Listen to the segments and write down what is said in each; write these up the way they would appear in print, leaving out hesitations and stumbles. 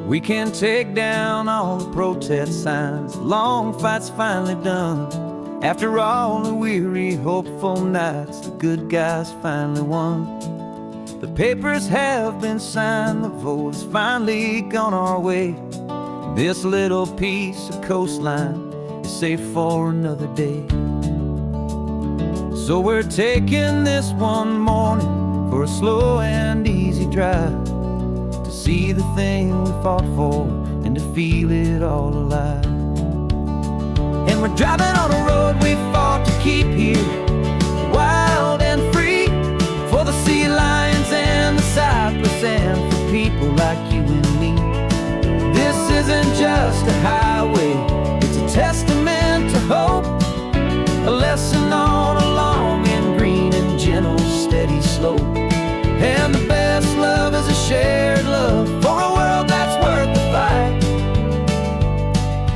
We can take down all the protest signs. Long fight's finally done. After all the weary, hopeful nights, the good guys finally won. The papers have been signed, the vote has finally gone our way. This little piece of coastline is safe for another day. So we're taking this one morning for a slow and easy drive, to see the thing we fought for and to feel it all alive. And we're driving on a road we fought to keep here, wild and free, for the sea lions and the cypress and for people like you and me. This isn't just a highway, it's a testament to hope, a lesson on a long and green and gentle steady slope. And the best love is a shared love for a world that's worth the fight,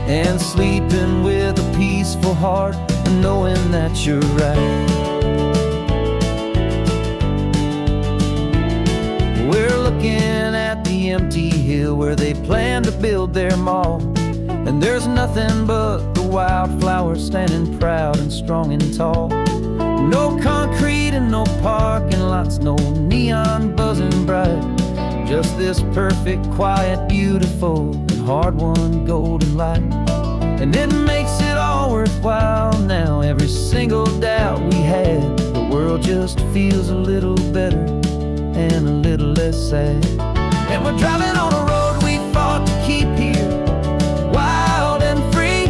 and sleeping with a peaceful heart and knowing that you're right. We're looking at the empty hill where they plan to build their mall, and there's nothing but the wildflowers standing proud and strong and tall. No concrete and no parking lots, no neon buzzing bright, just this perfect, quiet, beautiful, and hard-won golden light. And it makes it all worthwhile now, every single doubt we had. The world just feels a little better and a little less sad. And we're driving on a road we fought to keep here, wild and free,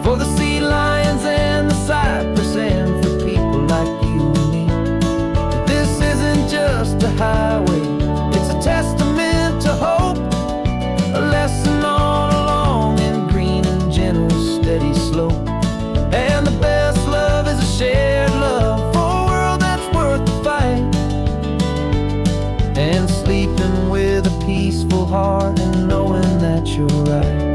for the sea lions and the cypress and for people like you and me. This isn't just a highway, it's a testament to hope, a lesson on a long and green and gentle steady slope. And the best love is a shared love for a world that's worth the fight, and sleeping with a peaceful heart and knowing that you're right.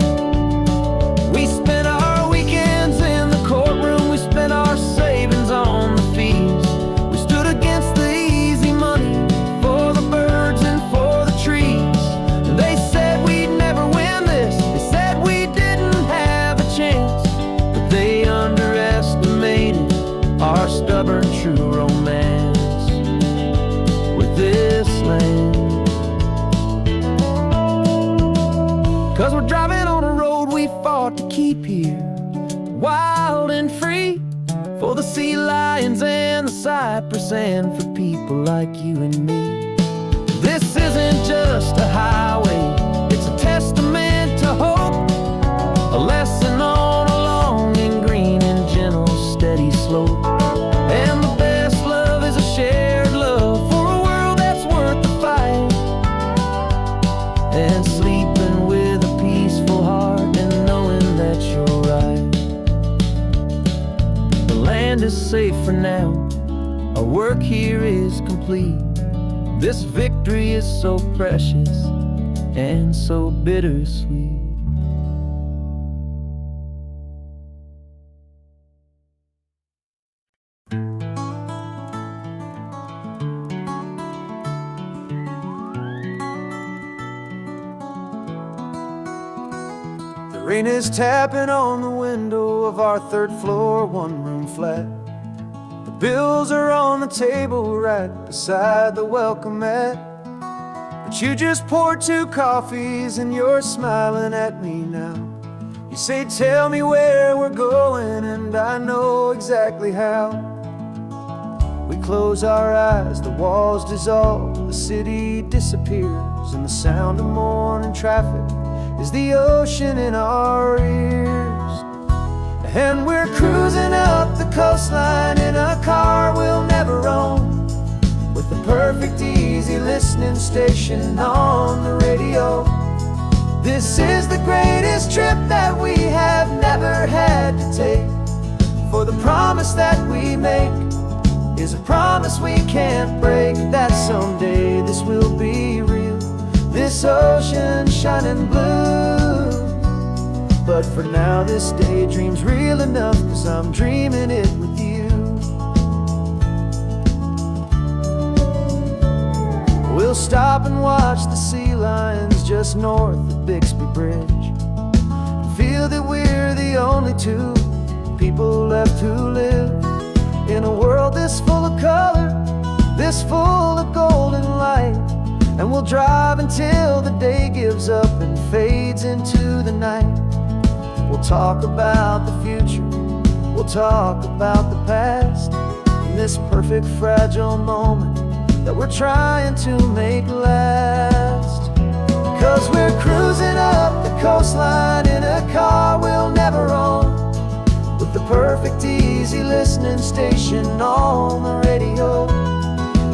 We spent our weekends in the courtroom, we spent our savings on the fees. We stood against the easy money for the birds and for the trees. They said we'd never win this, they said we didn't have a chance, but they underestimated our stubborn true romance with this land. 'Cause we're driving on a road we fought to keep here, wild and free, for the sea lions and the cypress and for people like you and me. This isn't just a highway, it's a testament to hope, a lesson on a long and green and gentle steady slope. And the best love is a shared love for a world that's worth the fight, and sleeping with a peaceful heart and knowing that you're right. The land is safe for now, our work here is complete. This victory is so precious and so bittersweet. The rain is tapping on the window of our third floor, one-room flat. The bills are on the table right beside the welcome mat. But you just poured 2 coffees and you're smiling at me now. You say, tell me where we're going, and I know exactly how. We close our eyes, the walls dissolve, the city disappears, and the sound of morning traffic is the ocean in our ears. And we're cruising up the coastline in a car we'll never own, with the perfect easy listening station on the radio. This is the greatest trip that we have never had to take, for the promise that we make is a promise we can't break, that someday this will be real, this ocean shining blue. But for now this daydream's real enough, 'cause I'm dreaming it with you. We'll stop and watch the sea lions just north of Bixby Bridge. Feel that we're the only two people left who live in a world this full of color, this full of golden light. And we'll drive until the day gives up and fades into the night. We'll talk about the future, we'll talk about the past, in this perfect fragile moment that we're trying to make last. 'Cause we're cruising up the coastline in a car we'll never own, with the perfect easy listening station on the radio.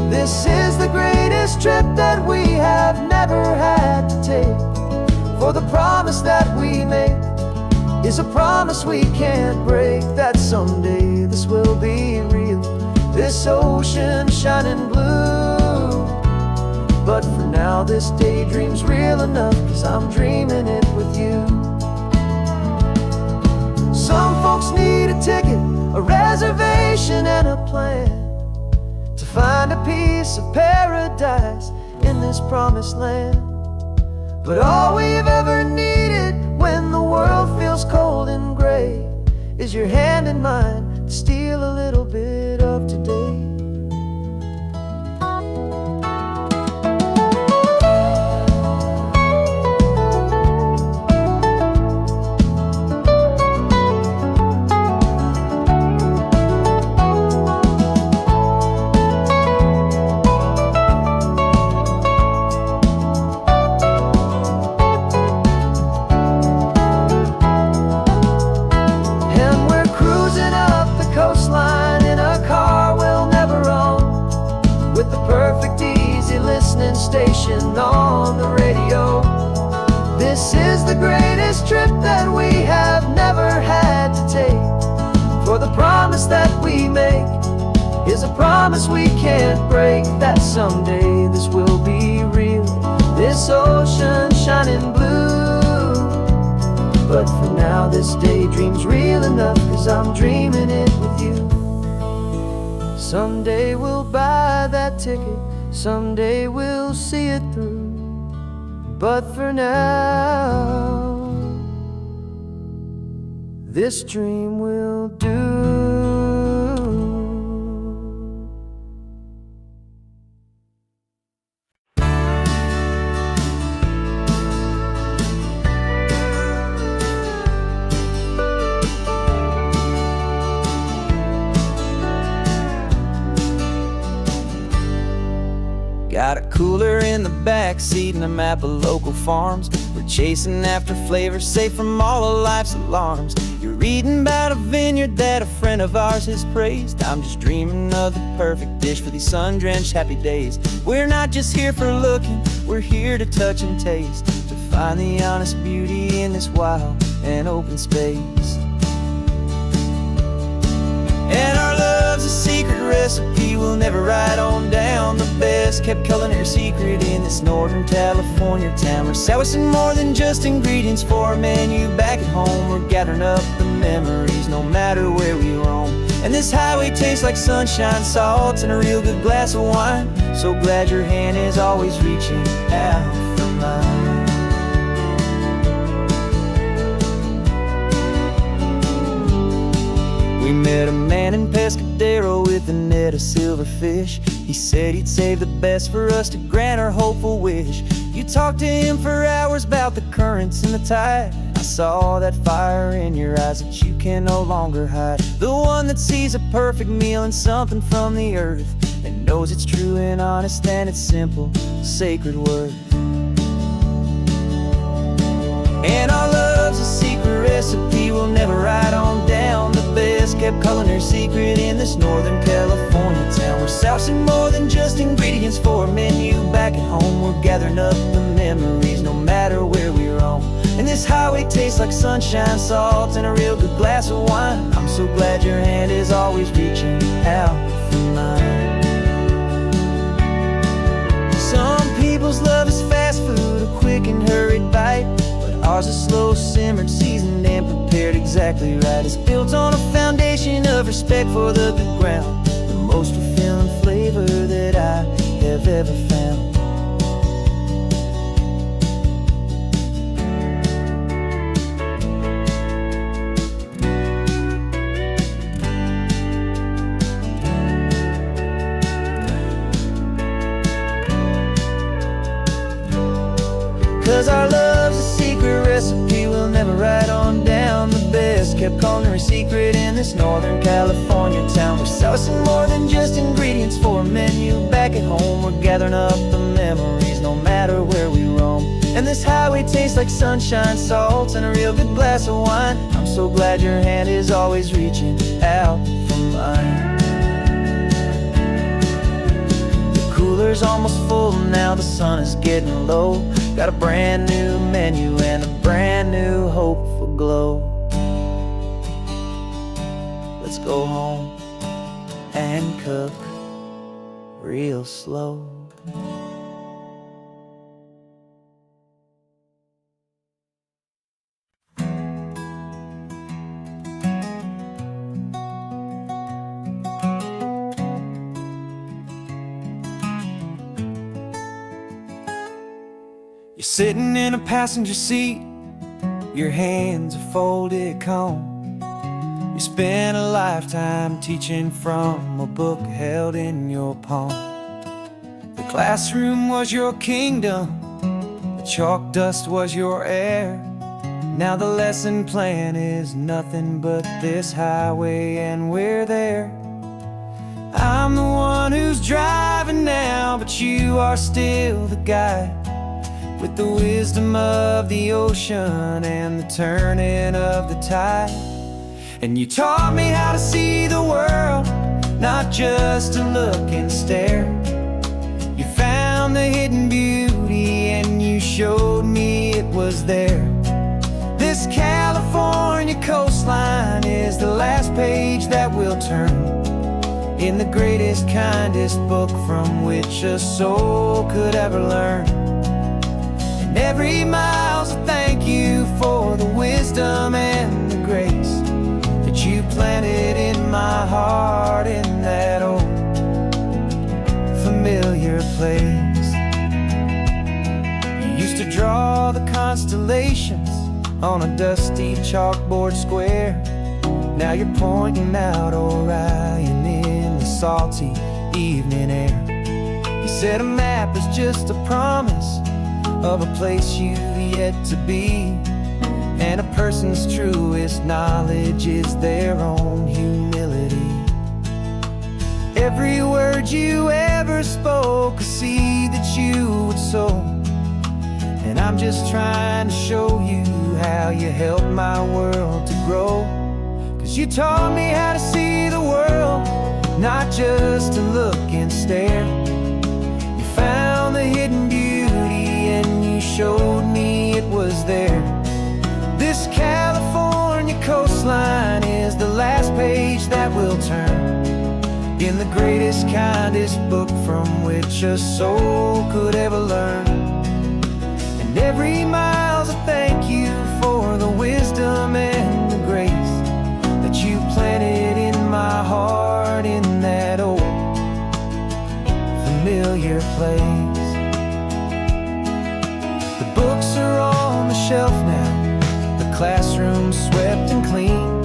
This is the greatest trip that we have never had to take, for the promise that we make is a promise we can't break, that someday this will be real, this ocean shining blue. But for now this daydream's real enough, 'cause I'm dreaming it with you. Some folks need a ticket, a reservation and a plan to find a piece of paradise in this promised land. But all we've ever needed when the world feels cold and gray is your hand in mine to steal a little bit of today. Station on the radio. This is the greatest trip that we have never had to take, for the promise that we make is a promise we can't break, that someday this will be real, this ocean shining blue. But for now this daydream's real enough, 'cause I'm dreaming it with you. Someday we'll buy that ticket, someday we'll see it through. But for now, this dream will do. Got a cooler in the back seat and a map of local farms. We're chasing after flavors safe from all of life's alarms. You're reading about a vineyard that a friend of ours has praised. I'm just dreaming of the perfect dish for these sun-drenched happy days. We're not just here for looking, we're here to touch and taste, to find the honest beauty in this wild and open space. And our love's a secret recipe we'll never write on down, the best kept culinary secret in this Northern California town. We're selling more than just ingredients for a menu back at home. We're gathering up the memories no matter where we roam. And this highway tastes like sunshine, salt, and a real good glass of wine. So glad your hand is always reaching out for mine. We met a man in Pescadero with a net of silverfish. He said he'd save the best for us to grant our hopeful wish. You talked to him for hours about the currents and the tide. I saw that fire in your eyes that you can no longer hide. The one that sees a perfect meal in something from the earth, and knows it's true and honest and it's simple, sacred worth. And our love's a secret recipe we'll never write on down, the best kept culinary secret in this Northern California town. We're sourcing more than just ingredients for a menu back at home. We're gathering up the memories no matter where we roam. And this highway tastes like sunshine, salt, and a real good glass of wine. I'm so glad your hand is always reaching out for mine. Some people's love is fast food, a quick and hurried bite, but ours is slow simmered, seasoned, and prepared exactly right. It's built on a foundation of respect for the good ground, the most fulfilling flavor that I have ever found. 'Cause our love's a secret recipe we'll never write on down. The best kept culinary secret in this Northern California town. We're sourcing more than just ingredients for a menu. Back at home we're gathering up the memories no matter where we roam. And this highway tastes like sunshine, salt, and a real good glass of wine. I'm so glad your hand is always reaching out for mine. Cooler's almost full now, the sun is getting low. Got a brand new menu and a brand new hopeful glow. Let's go home and cook real slow. You're sitting in a passenger seat, your hands are folded calm. You spent a lifetime teaching from a book held in your palm. The classroom was your kingdom, the chalk dust was your air. Now the lesson plan is nothing but this highway and we're there. I'm the one who's driving now, but you are still the guide, with the wisdom of the ocean and the turning of the tide. And you taught me how to see the world, not just to look and stare. You found the hidden beauty and you showed me it was there. This California coastline is the last page that we'll turn in the greatest, kindest book from which a soul could ever learn. Every mile's a thank you for the wisdom and the grace that you planted in my heart in that old familiar place. You used to draw the constellations on a dusty chalkboard square. Now you're pointing out Orion in the salty evening air. You said a map is just a promise of a place you've yet to be, and a person's truest knowledge is their own humility. Every word you ever spoke, a seed that you would sow, and I'm just trying to show you how you helped my world to grow. 'Cause you taught me how to see the world, not just to look and stare. You found the hidden beauty and you showed me it was there. This California coastline is the last page that we'll turn in the greatest, kindest book from which a soul could ever learn. And every mile's a thank you for the wisdom and the grace that you planted in my heart in that old familiar place. The books are on the shelf now, the classroom swept and clean,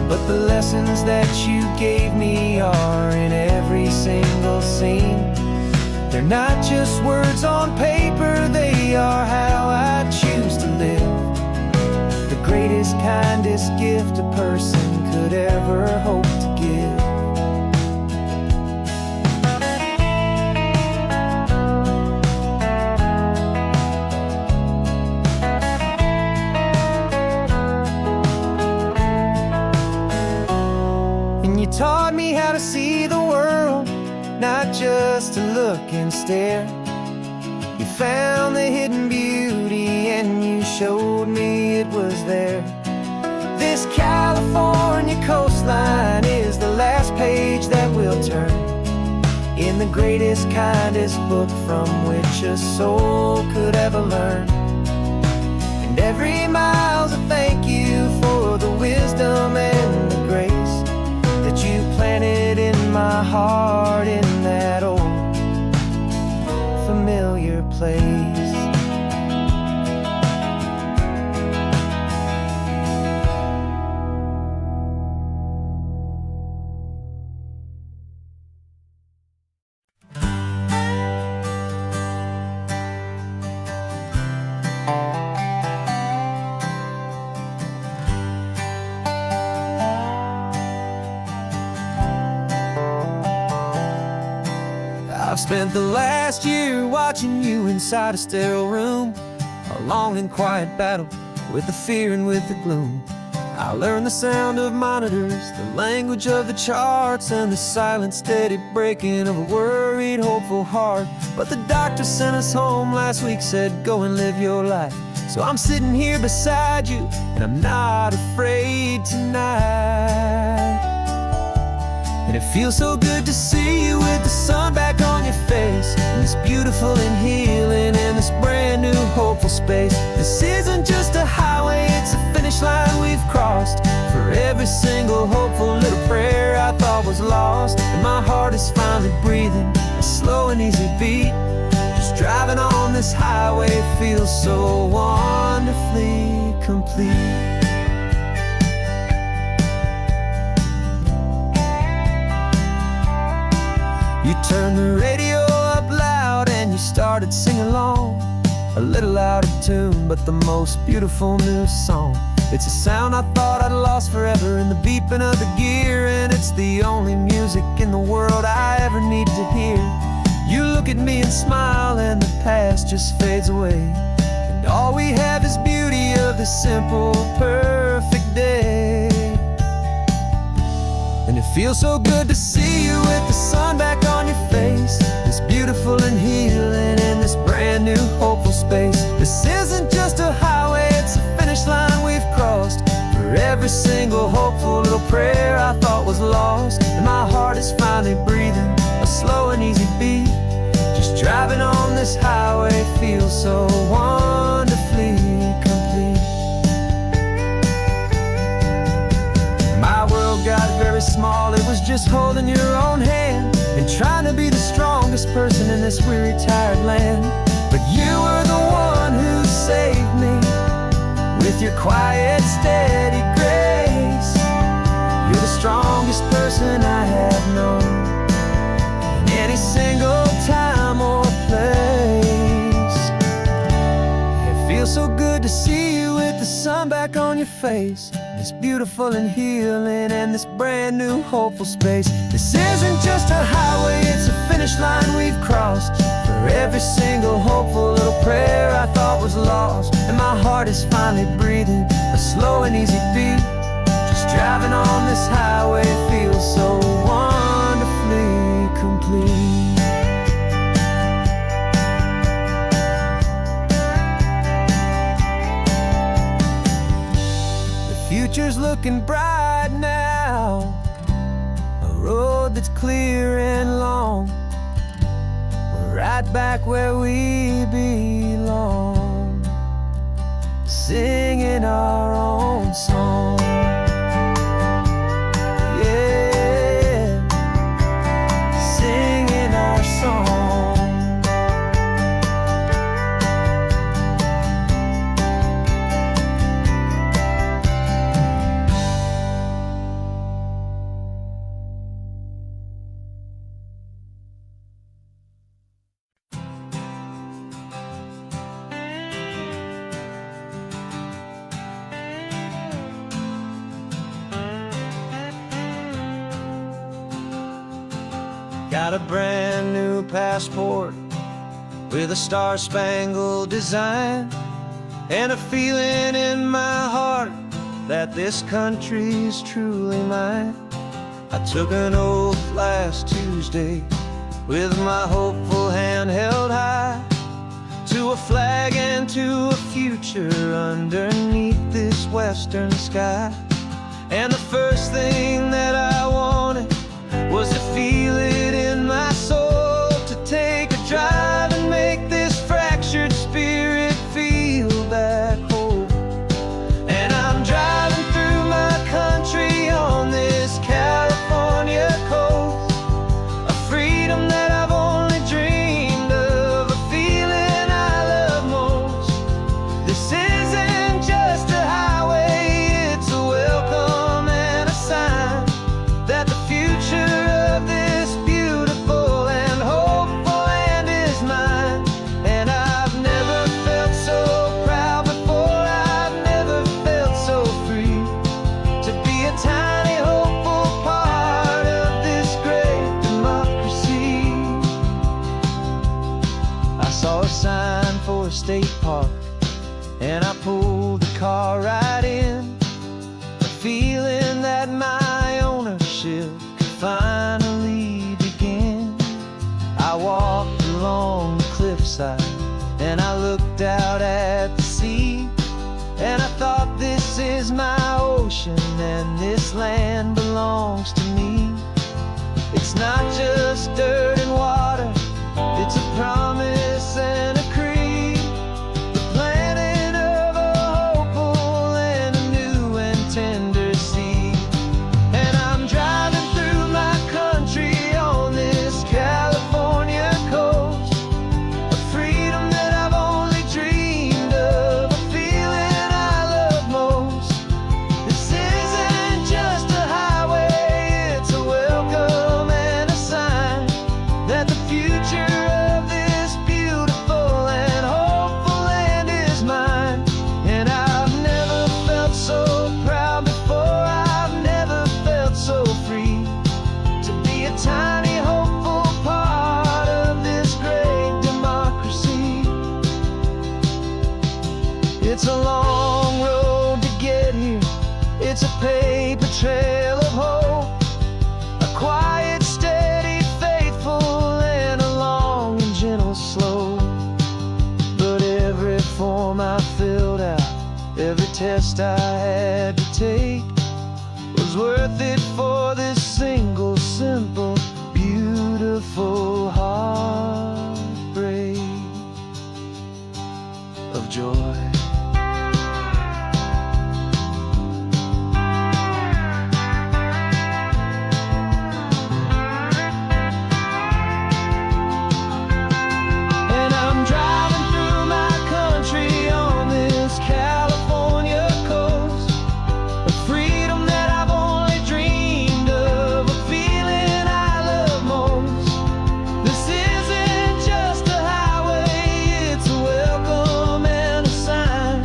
but the lessons that you gave me are in every single scene. They're not just words on paper, they are how I choose to live. The greatest, kindest gift a person could ever hope to give. You taught me how to see the world, not just to look and stare. You found the hidden beauty and you showed me it was there. This California coastline is the last page that we'll turn in the greatest, kindest book from which a soul could ever learn. And every mile's a thank you for the wisdom and the grace that you planted in my heart in that old familiar place. I've spent the last year watching you inside a sterile room, a long and quiet battle with the fear and with the gloom. I learned the sound of monitors, the language of the charts, and the silent, steady breaking of a worried, hopeful heart. But the doctor sent us home last week, said, go and live your life. So I'm sitting here beside you, and I'm not afraid tonight. And it feels so good to see you with the sun back on your face, and this beautiful and healing in this brand new hopeful space. This isn't just a highway, it's a finish line we've crossed. For every single hopeful little prayer I thought was lost, and my heart is finally breathing a slow and easy beat. Just driving on this highway feels so wonderfully complete. You turned the radio up loud and you started singing along, a little out of tune, but the most beautiful new song. It's a sound I thought I'd lost forever in the beeping of the gear, and it's the only music in the world I ever need to hear. You look at me and smile, and the past just fades away, and all we have is beauty of this simple, perfect day. And it feels so good to see you with the sun back on your face, this beautiful and healing in this brand new hopeful space. This isn't just a highway, it's a finish line we've crossed. For every single hopeful little prayer I thought was lost, and my heart is finally breathing a slow and easy beat. Just driving on this highway feels so wonderfully complete. My world got very small, it was just holding your own hand and trying to be the strongest person in this weary, tired land. But you were the one who saved me with your quiet, steady grace. You're the strongest person I have known in any single time or place. It feels so good to see you with the sun back on your face, this beautiful and healing and this brand new hopeful space. This isn't just a highway, it's a finish line we've crossed. For every single hopeful little prayer I thought was lost, and my heart is finally breathing a slow and easy beat. Just driving on this highway feels so wonderfully complete. Future's looking bright now, a road that's clear and long. We're right back where we belong, singing our own song. Yeah, singing our song. Got a brand new passport with a star-spangled design, and a feeling in my heart that this country's truly mine. I took an oath last Tuesday with my hopeful hand held high, to a flag and to a future underneath this western sky. And the first thing that I wanted was to feel it in my soul, to take a drive and make this fractured spirit feel back home. And I'm driving through my country on this California coast, a freedom that I've only dreamed of, a feeling I love most. This isn't just a highway, it's a welcome and a sign this land belongs to me. It's not just dirt and water, it's a promise and a creed, the planting of a hopeful and a new and tender seed. And I'm driving through my country on this California coast, a freedom that I've only dreamed of, a feeling I love most. This isn't just a highway, it's a welcome and a sign that the future of this beautiful and hopeful land is mine. And I've never felt so proud before, I've never felt so free to be a tiny hopeful part of this great democracy. It's a long road to get here, it's a paper trail of hope, a quiet, steady, faithful, and a long and gentle slope. But every form I filled out, every test I had to take, was worth it for this single, simple, beautiful heartbreak of joy. And I'm driving through my country on this California coast, a freedom that I've only dreamed of, a feeling I love most. This isn't just a highway, it's a welcome and a sign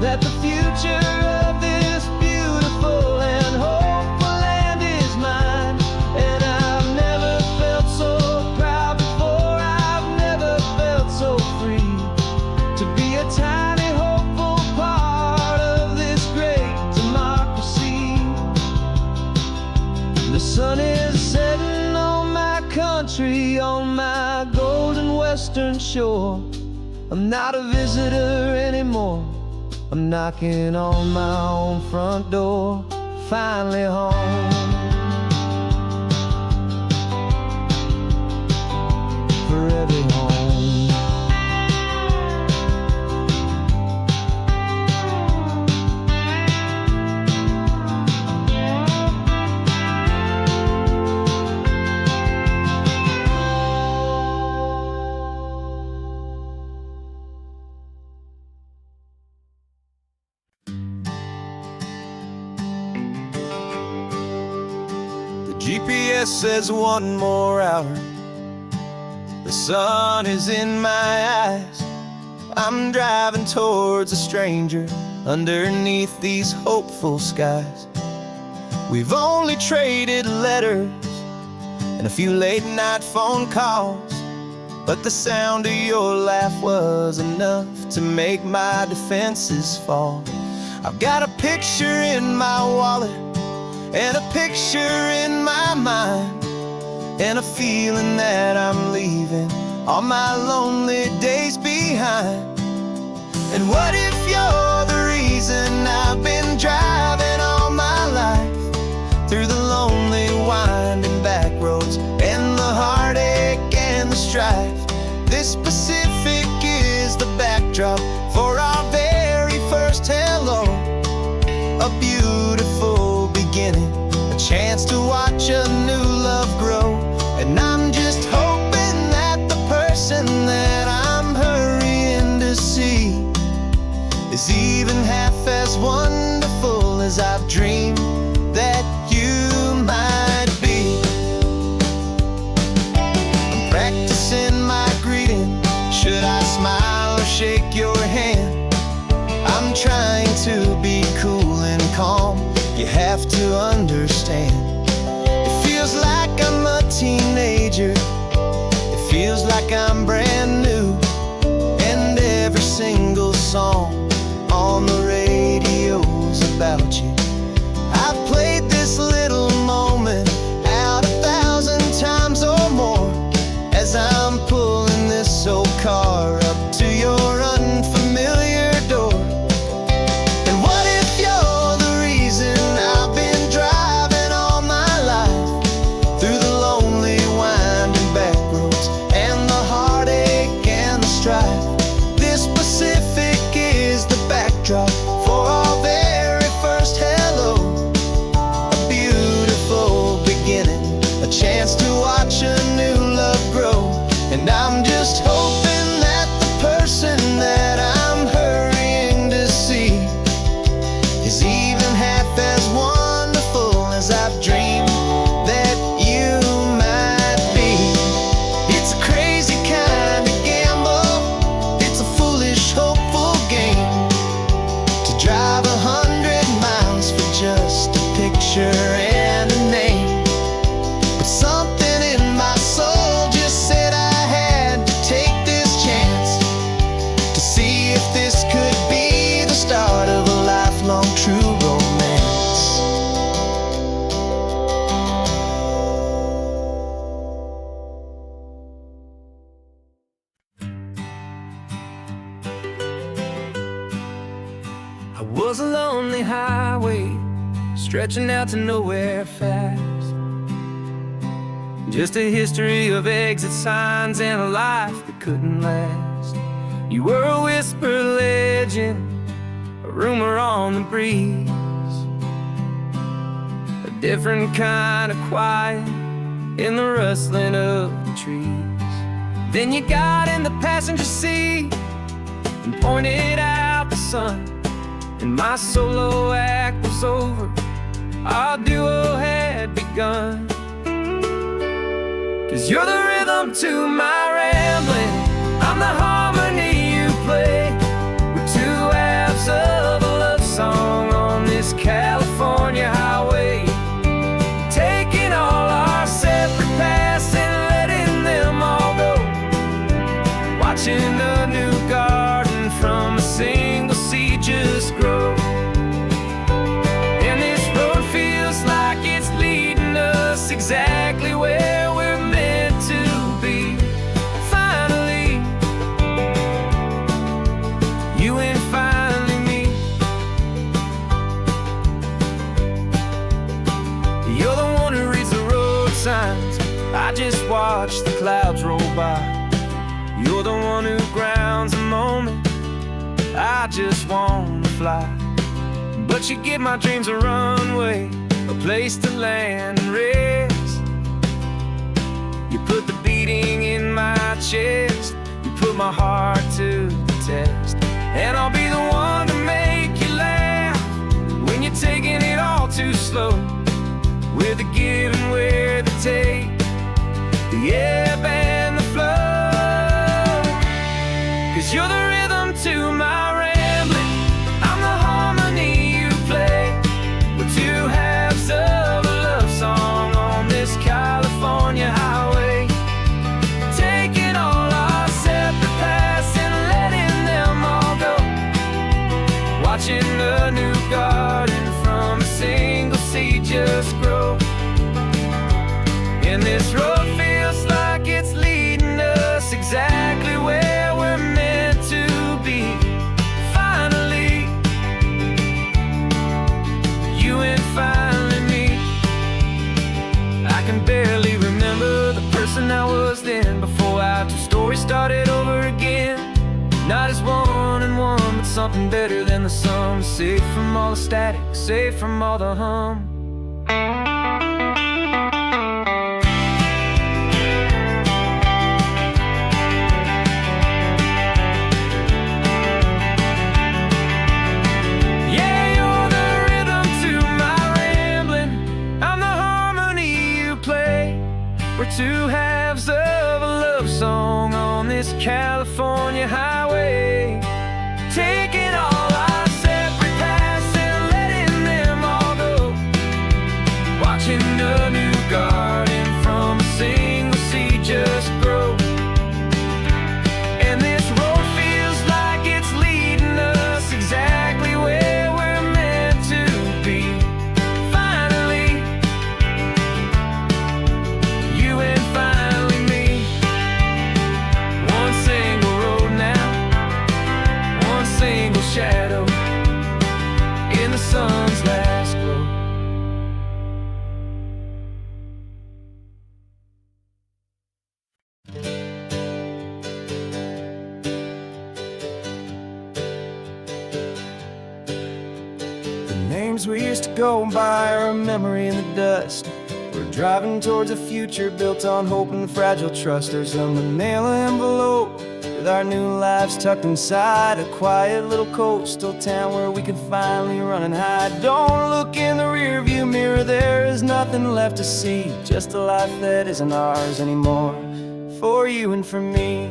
that the future of this beautiful and hopeful land is mine. And I've never felt so proud before, I've never felt so free to be a tiny hopeful part of this great democracy. The sun is setting on my country, on my golden western shore. I'm not a visitor anymore, I'm knocking on my own front door, finally home. Forever home. The GPS says one more hour, the sun is in my eyes. I'm driving towards a stranger underneath these hopeful skies. We've only traded letters and a few late night phone calls, but the sound of your laugh was enough to make my defenses fall. I've got a picture in my wallet and a picture in my mind, and a feeling that I'm leaving all my lonely days behind. And what if you're the reason I've been driving all my life, through the lonely winding back roads and the heartache and the strife? This Pacific is the backdrop for our very first hello, a beautiful beginning, a chance to watch a new love grow. And I'm just hoping that the person that I'm hurrying to see is even half as wonderful as I've dreamed that you might be. I'm practicing my greeting, should I smile or shake your hand? I'm trying to be cool and calm, you have to understand. It feels like I'm a teenager, it feels like I'm brand new, and every single song on the radio's about you. I've played this little moment out 1,000 times or more, as I'm pulling this old car up to your unfamiliar door. And what if you're the reason I've been driving was a lonely highway stretching out to nowhere fast. Just a history of exit signs and a life that couldn't last. You were a whisper legend, a rumor on the breeze, a different kind of quiet in the rustling of the trees. Then you got in the passenger seat and pointed out the sun, and my solo act was over, our duo had begun. 'Cause you're the rhythm to my rambling, I'm the harmony you play. We're two halves of a love song on this California highway, taking all our separate paths and letting them all go, watching a new garden from a single seed just grow. And this road feels like it's leading us exactly where we're meant to be. Finally, you and finally me. You're the one who reads the road signs, I just watch the clouds roll by. You're the one who grounds the moment, I just wanna fly. But you give my dreams a runway, a place to land and rest. You put the beating in my chest, you put my heart to the test. And I'll be the one to make you laugh when you're taking it all too slow. With the give and we're the take, the ebb and the flow. 'Cause you're the rhythm to my rambling, I'm the harmony you play. We're two halves of a love song on this California highway, taking all our separate paths and letting them all go, watching a new garden from a single seed just grow. And this road feels like it's leading us exactly where we're meant to be. Finally, you and finally me. I can barely remember the person I was then, before our two stories started over again. Not as one and one, but something better than the sum. Safe from all the static, safe from all the hum. We're two halves of a love song on this California highway, taking all our separate paths and letting them all go, watching a new garden from a single seed just grow. And this road feels like it's leading us exactly where we're meant to be. Finally, you and finally me. One single road now, one single shadow in the sun's last glow. The names we used to go by are a memory in the dust. We're driving towards a future built on hope and fragile trust. There's a manila envelope with our new lives tucked inside, a quiet little coastal town where we can finally run and hide. Don't look in the rearview mirror, there is nothing left to see, just a life that isn't ours anymore, for you and for me.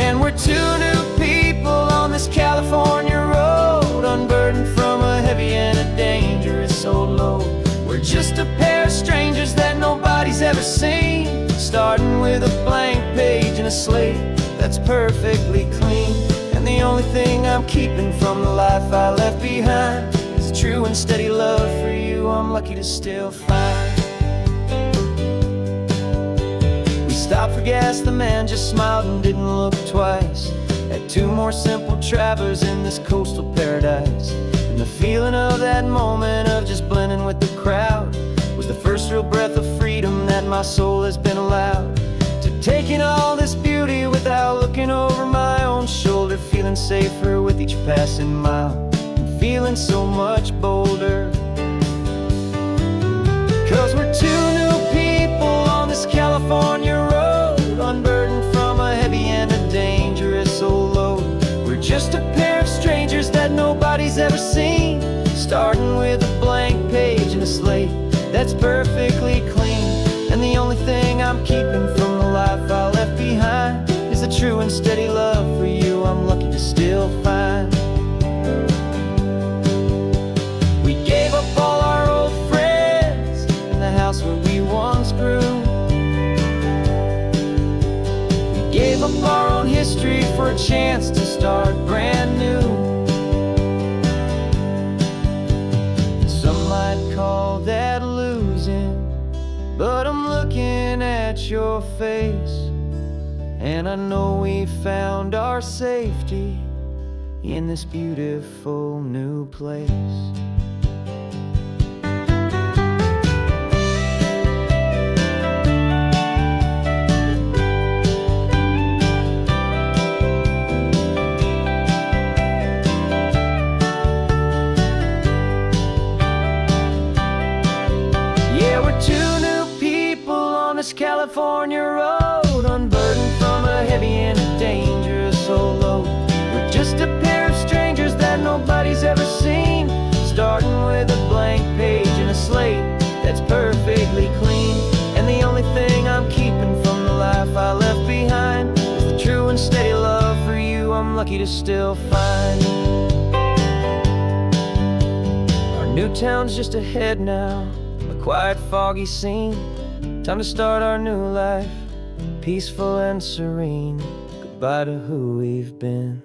And we're two new people on this California road, unburdened from a heavy and a dangerous old load. We're just a pair of strangers that nobody's ever seen, starting with a blank page and a slate that's perfectly clean. And the only thing I'm keeping from the life I left behind is a true and steady love for you I'm lucky to still find. We stopped for gas, the man just smiled and didn't look twice. Had two more simple travelers in this coastal paradise, and the feeling of that moment of just blending with the crowd was the first real breath of freedom that my soul has been allowed to take in all this beauty without looking over my own shoulder, feeling safer with each passing mile and feeling so much bolder. 'Cause we're two new people on this California road, unburdened from a heavy and a dangerous old load. We're just a pair of strangers that nobody's ever seen, starting with a blank page and a slate that's perfectly clean. And the only thing I'm keeping from the life I left behind is the true and steady love for you I'm lucky to still find. We gave up all our old friends in the house where we once grew. We gave up our own history for a chance to start brand new. Some might call that losing, but I'm looking at your face, and I know we found our safety in this beautiful new place. Yeah, we're two new people on this California road, unburdened from a heavy and a dangerous old load. We're just a pair of strangers that nobody's ever seen, starting with a blank page and a slate that's perfectly clean. And the only thing I'm keeping from the life I left behind is the true and steady love for you I'm lucky to still find. Our new town's just ahead now, a quiet, foggy scene. Time to start our new life, peaceful and serene. Goodbye to who we've been.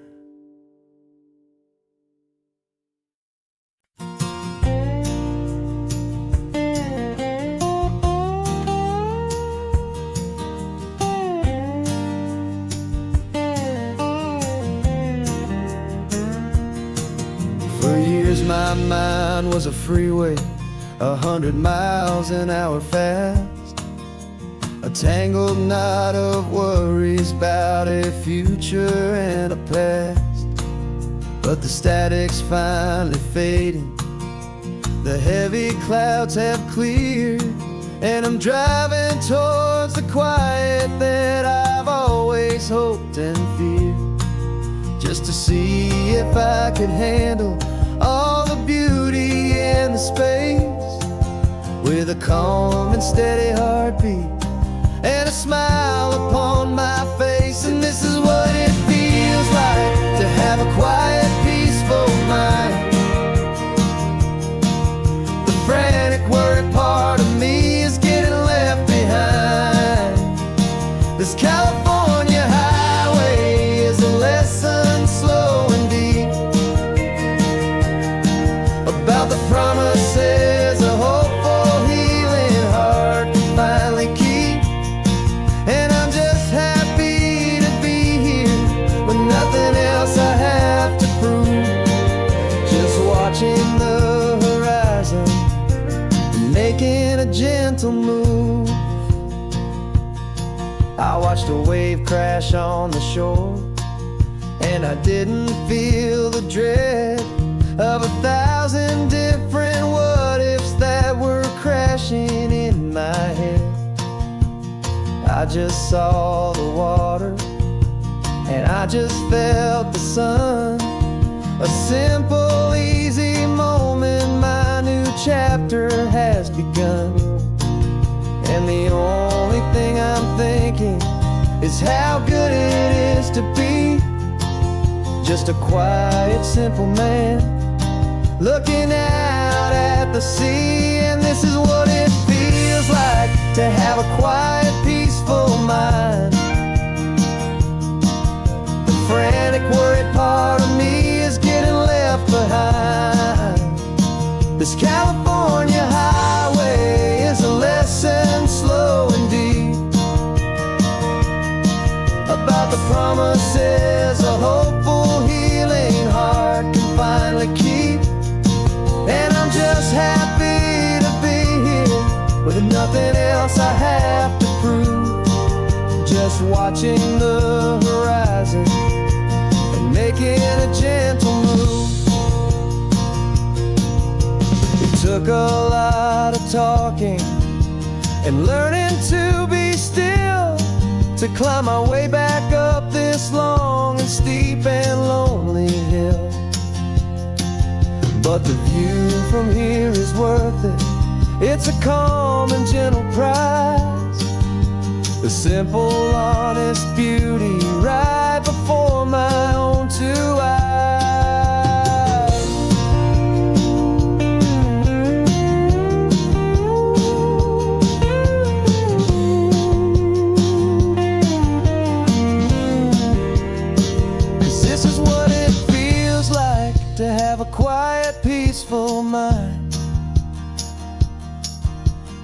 For years my mind was a freeway, 100 miles an hour fast, a tangled knot of worries about a future and a past. But the static's finally fading, the heavy clouds have cleared, and I'm driving towards the quiet that I've always hoped and feared, just to see if I could handle all the beauty and the space, with a calm and steady heartbeat and a smile upon my face. And this is what it feels like to have a quiet, peaceful mind. The frantic, worried part of me is getting left behind. This California highway is a lesson slow and deep about the promises a hopeful, healing heart can finally keep. And I'm just happy to be here with nothing else I have to prove, just watching the horizon, making a gentle move. I watched a wave crash on the shore, and I didn't feel the dread of 1,000 different what-ifs that were crashing in my head. I just saw the water, and I just felt the sun. A simple, easy moment, my new chapter has begun. And the only thing I'm thinking is how good it is to be just a quiet, simple man looking out at the sea. And this is what it feels like to have a quiet, peaceful mind. The frantic, worried part of me is getting left behind. This California highway is a lesson slow and deep about the promises of hope with nothing else I have to prove. Just watching the horizon and making a gentle move. It took a lot of talking and learning to be still, to climb my way back up this long and steep and lonely hill. But the view from here is worth it. It's a calm and gentle prize, the simple, honest beauty right before my own two eyes. 'Cause this is what it feels like to have a quiet, peaceful mind.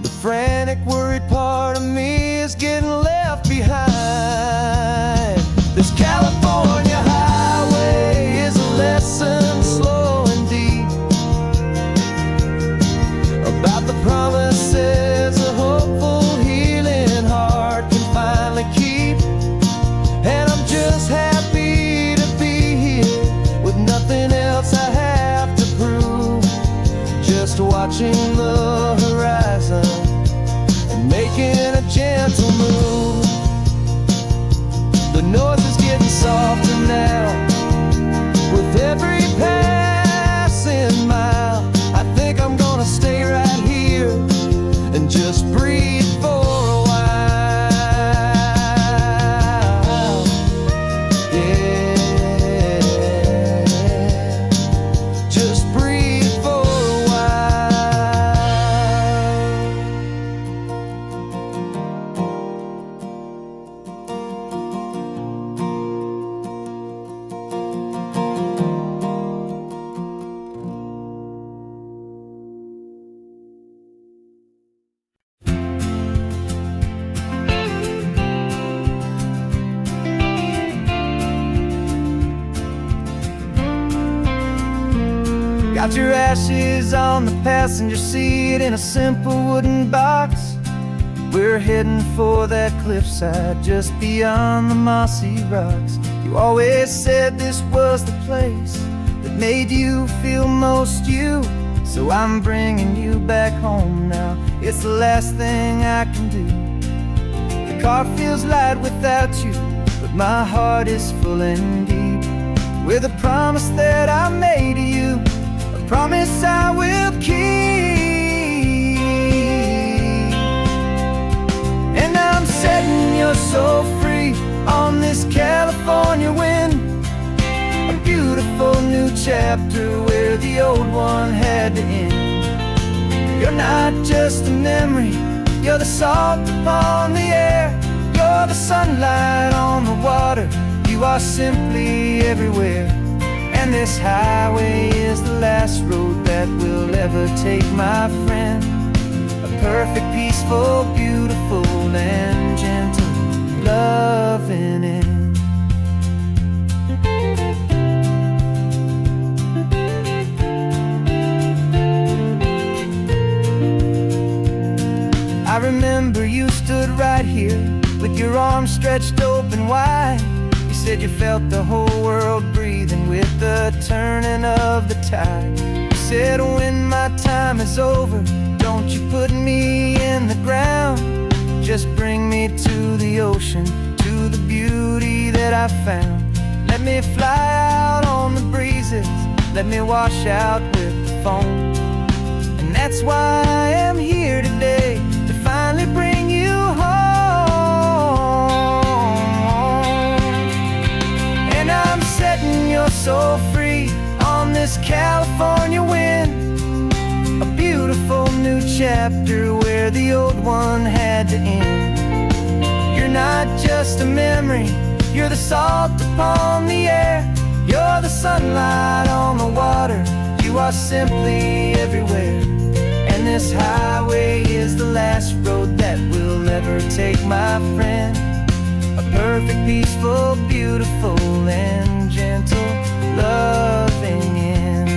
The frantic, worried part of me is getting left behind. This California highway is a lesson slow and deep about the promises a hopeful, healing heart can finally keep. And I'm just happy to be here with nothing else I have to prove. Just watching the horizon and making a gentle move. The noise is getting softer now with every passing mile. I think I'm gonna stay right here and just breathe for a while. Yeah, just breathe for a while. Got your ashes on the passenger seat in a simple wooden box. We're heading for that cliffside just beyond the mossy rocks. You always said this was the place that made you feel most you. So I'm bringing you back home now. It's the last thing I can do. The car feels light without you, but my heart is full and deep with a promise that I made to you, a promise I will keep. And I'm setting your soul free on this California wind, a beautiful new chapter where the old one had to end. You're not just a memory, you're the salt upon the air, you're the sunlight on the water, you are simply everywhere. And this highway is the last road that we'll ever take, my friend. A perfect, peaceful, beautiful, and gentle loving end. I remember you stood right here with your arms stretched open wide. You said you felt the whole world breathing with the turning of the tide. You said when my time is over, don't you put me in the ground, just bring me to the ocean, to the beauty that I found. Let me fly out on the breezes, let me wash out with the foam. And that's why I am here today, to finally bring you home. And I'm setting your soul free on this California wind, a beautiful new chapter where the old one had to end. You're not just a memory, you're the salt upon the air, you're the sunlight on the water, you are simply everywhere. And this highway is the last road that we'll ever take, my friend. A perfect, peaceful, beautiful, and gentle loving end.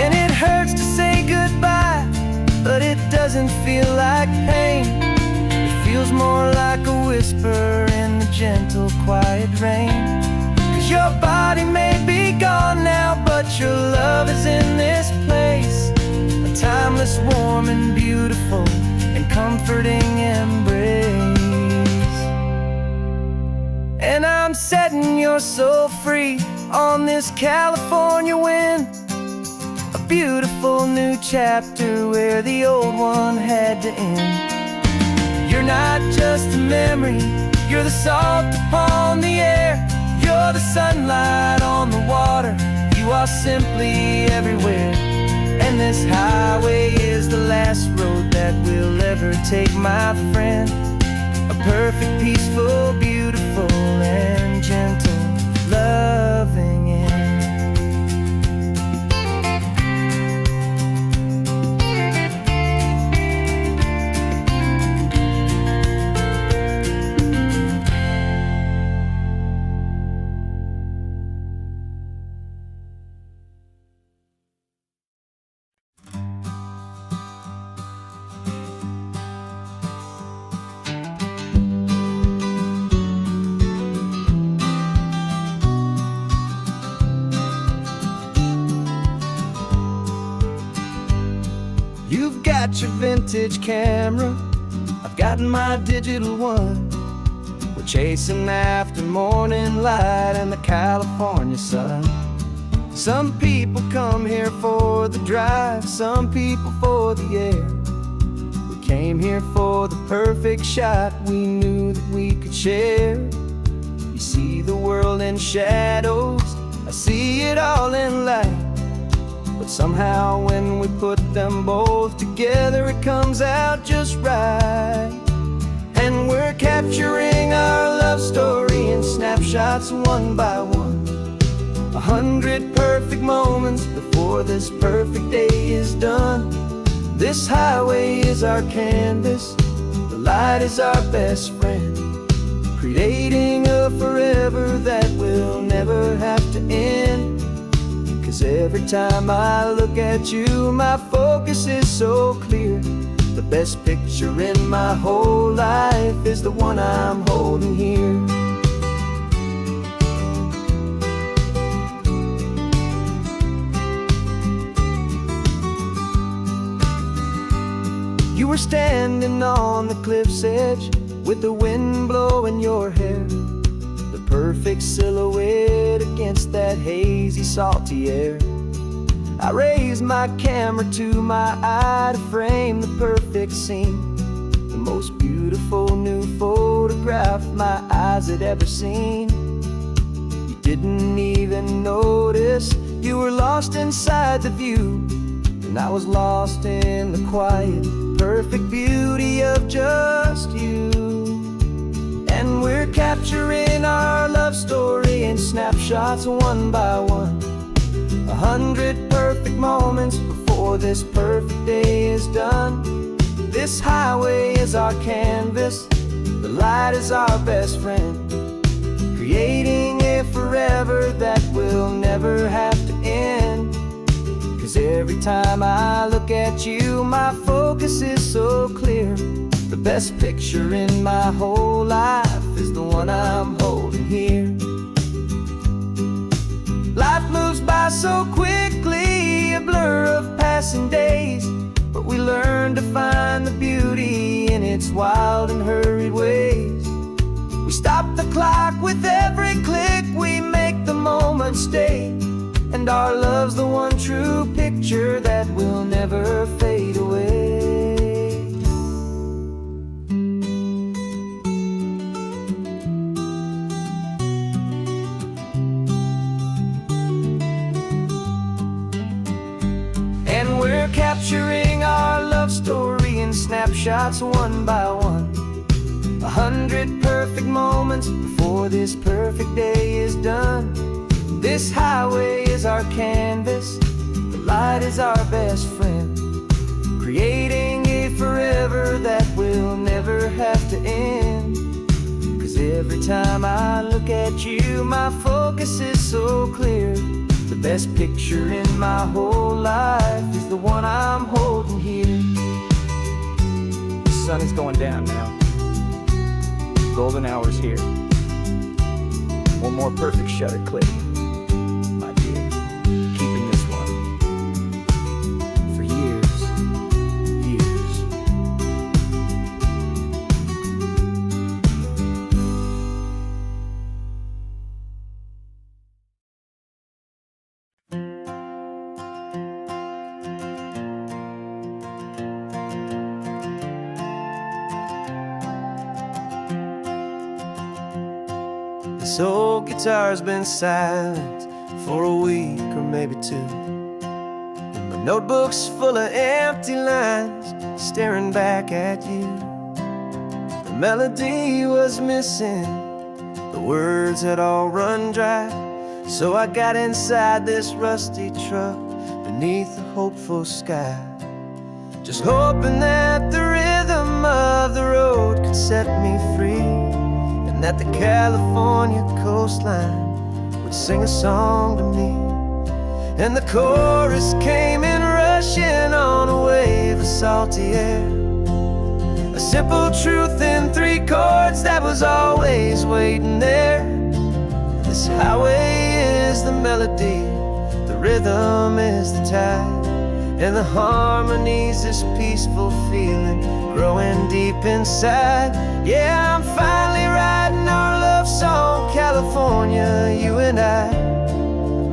And it hurts to say goodbye, but it doesn't doesn't feel like pain. It feels more like a whisper in the gentle, quiet rain. 'Cause your body may be gone now, but your love is in this place. A timeless, warm and beautiful and comforting embrace. And I'm setting your soul free on this California wind. A beautiful new chapter where the old one had to end. You're not just a memory, you're the salt upon the air. You're the sunlight on the water, you are simply everywhere. And this highway is the last road that we'll ever take, my friend. A perfect, peaceful, beautiful, and gentle, loving end. You've got your vintage camera, I've got my digital one. We're chasing after morning light and the California sun. Some people come here for the drive, some people for the air. We came here for the perfect shot we knew that we could share. You see the world in shadows, I see it all in light. But somehow when we put them both together, it comes out just right. And we're capturing our love story in snapshots one by one. 100 perfect moments before this perfect day is done. This highway is our canvas, the light is our best friend, creating a forever that will never have to end. 'Cause every time I look at you, my focus is so clear. The best picture in my whole life is the one I'm holding here. You were standing on the cliff's edge with the wind blowing your hair, the perfect silhouette against that hazy, salty air. I raised my camera to my eye to frame the perfect scene, the most beautiful new photograph my eyes had ever seen. You didn't even notice, you were lost inside the view, and I was lost in the quiet, perfect beauty of just you. And we're capturing our love story in snapshots one by one. 100 perfect moments before this perfect day is done. This highway is our canvas, the light is our best friend, creating a forever that will never have to end. 'Cause every time I look at you, my focus is so clear. The best picture in my whole life is the one I'm holding here. Life moves by so quickly, a blur of passing days, but we learn to find the beauty in its wild and hurried ways. We stop the clock with every click, we make the moment stay, and our love's the one true picture that will never fade away. Capturing our love story in snapshots one by one. 100 perfect moments before this perfect day is done. This highway is our canvas, the light is our best friend, creating a forever that will never have to end. 'Cause every time I look at you, my focus is so clear. The best picture in my whole life is the one I'm holding here. sun is going down now. Golden hour's here. One more perfect shutter click, my dear. Keeping this one for years, years. This old guitar's been silent for a week or maybe two, and my notebook's full of empty lines staring back at you. The melody was missing, the words had all run dry, so I got inside this rusty truck beneath the hopeful sky, just hoping that the rhythm of the road could set me free, and that the California coastline would sing a song to me. And the chorus came in rushing on a wave of salty air, a simple truth in 3 chords that was always waiting there. This highway is the melody, the rhythm is the tide, and the harmony's this peaceful feeling growing deep inside. Yeah, I'm finally writing our love song, California, you and I,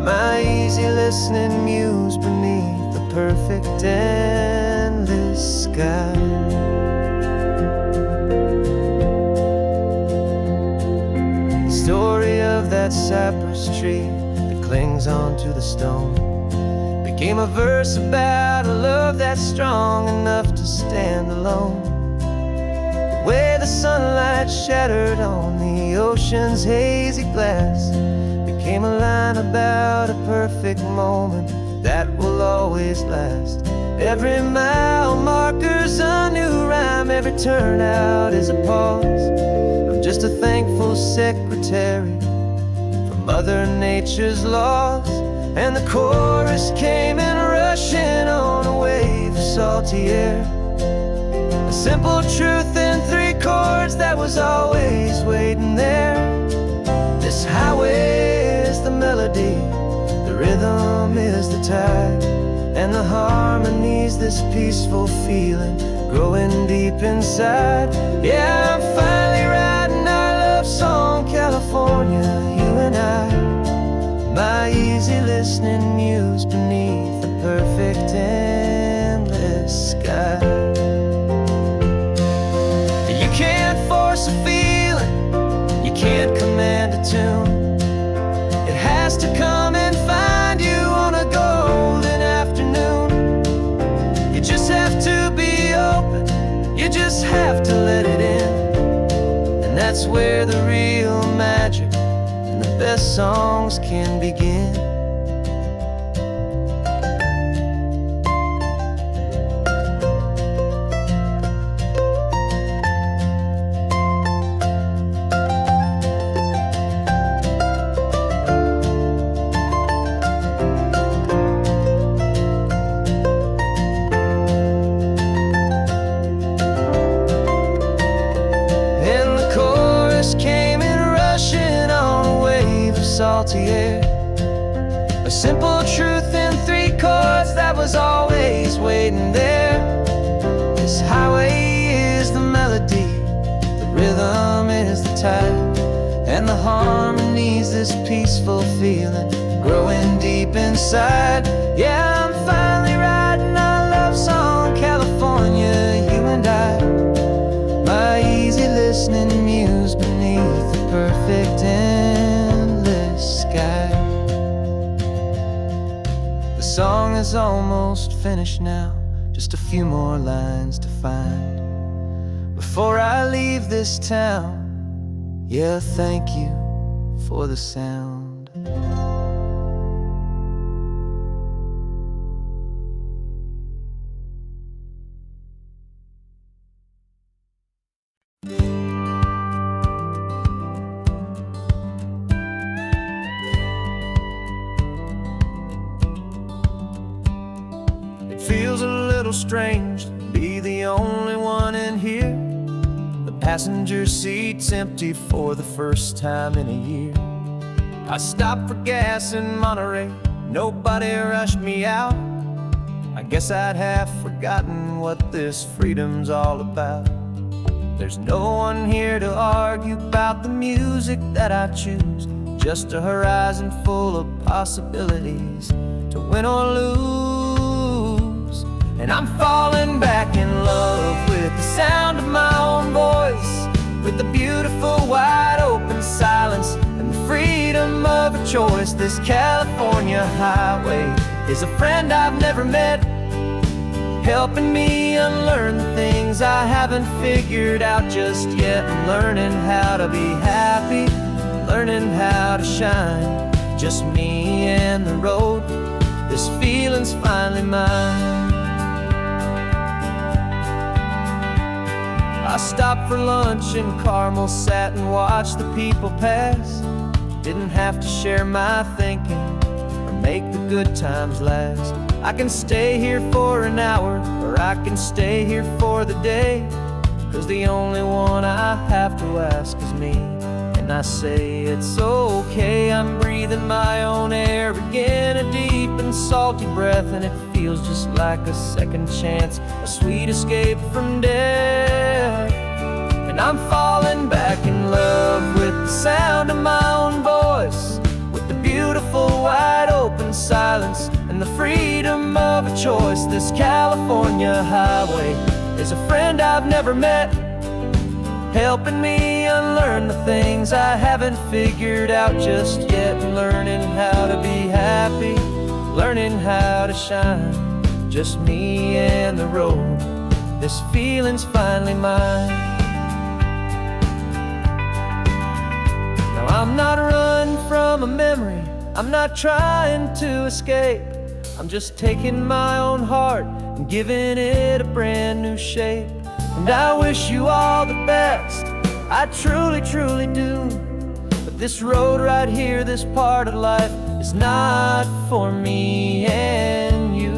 my easy listening muse beneath the perfect endless sky. The story of that cypress tree that clings onto the stone became a verse about a love that's strong enough to stand alone. The way the sunlight shattered on the ocean's hazy glass became a line about a perfect moment that will always last. Every mile marker's a new rhyme, every turnout is a pause. I'm just a thankful secretary for Mother Nature's laws. And the chorus came in rushing on a wave of salty air, a simple truth in 3 chords that was always waiting there. This highway is the melody, the rhythm is the tide, and the harmony's this peaceful feeling growing deep inside. Yeah, I'm finally writing our love song, California, you and I, my easy listening muse beneath the perfect endless sky. You can't force a feeling, you can't command a tune. It has to come and find you on a golden afternoon. You just have to be open, you just have to let it in, and that's where the real magic, the best songs can begin. And the chorus came in rushing on a wave of salty air, a simple truth in 3 chords that was always waiting there. This highway is the melody, the rhythm is the tide, and the harmony's this peaceful feeling growing deep inside. Yeah, I'm finally writing our love song, California, you and I, my easy listening muse beneath the perfect endless sky. The song is almost finished now, just a few more lines to find before I leave this town. Yeah, thank you for the sound. It feels a little strange to be the only one in here, passenger seat's empty for the first time in a year. I stopped for gas in Monterey, nobody rushed me out. I guess I'd have forgotten what this freedom's all about. There's no one here to argue about the music that I choose, just a horizon full of possibilities to win or lose. And I'm falling back in love with the sound of my own voice, with the beautiful wide open silence and the freedom of a choice. This California highway is a friend I've never met, helping me unlearn the things I haven't figured out just yet. I'm learning how to be happy, learning how to shine, just me and the road. This feeling's finally mine. I stopped for lunch in Carmel, sat and watched the people pass. Didn't have to share my thinking or make the good times last. I can stay here for an hour, or I can stay here for the day, 'cause the only one I have to ask is me. And I say it's okay, I'm breathing my own air again, a deep and salty breath, and it feels just like a second chance, a sweet escape from death. And I'm falling back in love with the sound of my own voice, with the beautiful wide open silence and the freedom of a choice. This California highway is a friend I've never met, helping me unlearn the things I haven't figured out just yet. Learning how to be happy, learning how to shine, just me and the road. This feeling's finally mine. Now I'm not running from a memory, I'm not trying to escape. I'm just taking my own heart and giving it a brand new shape. And I wish you all the best, I truly, truly do. But this road right here, this part of life, is not for me and you.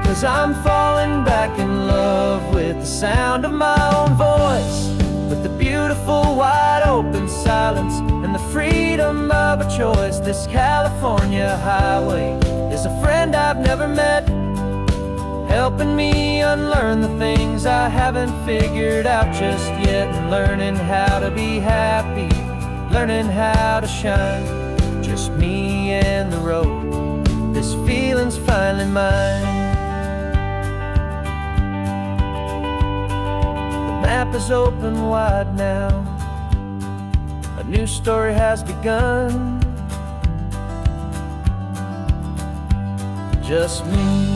Cause I'm falling back in love with the sound of my own voice, with the beautiful wide open silence and the freedom of a choice. This California highway is a friend I've never met, helping me unlearn the things I haven't figured out just yet. And learning how to be happy, learning how to shine, just me and the road. This feeling's finally mine. The map is open wide now, a new story has begun, just me.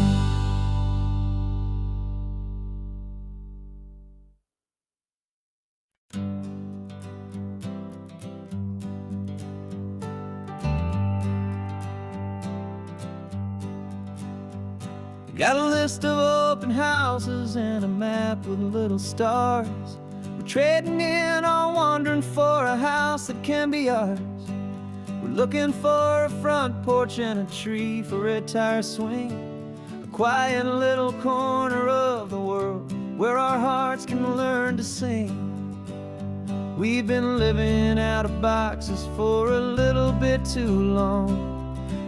Got a list of open houses and a map with little stars. We're trading in or wandering for a house that can be ours. We're looking for a front porch and a tree for a tire swing, a quiet little corner of the world where our hearts can learn to sing. We've been living out of boxes for a little bit too long,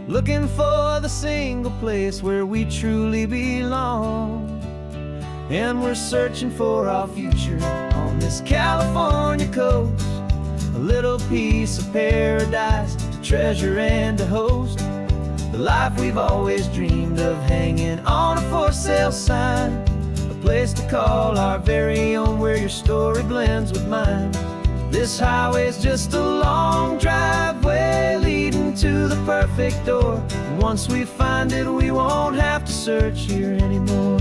looking for the single place where we truly belong. And we're searching for our future on this California coast, a little piece of paradise to treasure and to host, the life we've always dreamed of, hanging on a for sale sign, a place to call our very own, where your story blends with mine. This highway's just a long driveway leading to the perfect door, and once we find it, we won't have to search here anymore.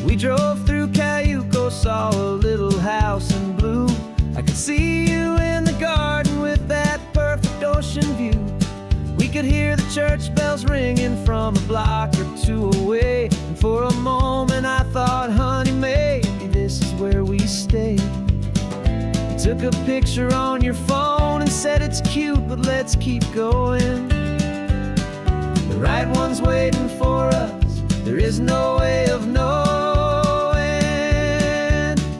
We drove through Cayuco, saw a little house in blue. I could see you in the garden with that perfect ocean view. We could hear the church bells ringing from a block or two away, and for a moment I thought, honey, maybe this is where we stay. a picture on your phone and said it's cute, but let's keep going. The right one's waiting for us, there is no way of knowing,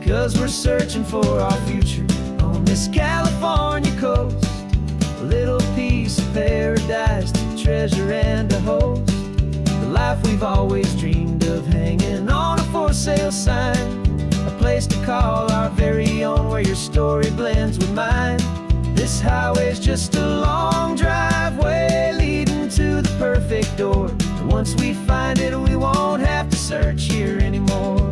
'cause we're searching for our future on this California coast. A little piece of paradise to treasure and to host. The life we've always dreamed of, hanging on a for sale sign. A place to call our very own, where your story blends with mine. This highway's just a long driveway leading to the perfect door. And once we find it, we won't have to search here anymore.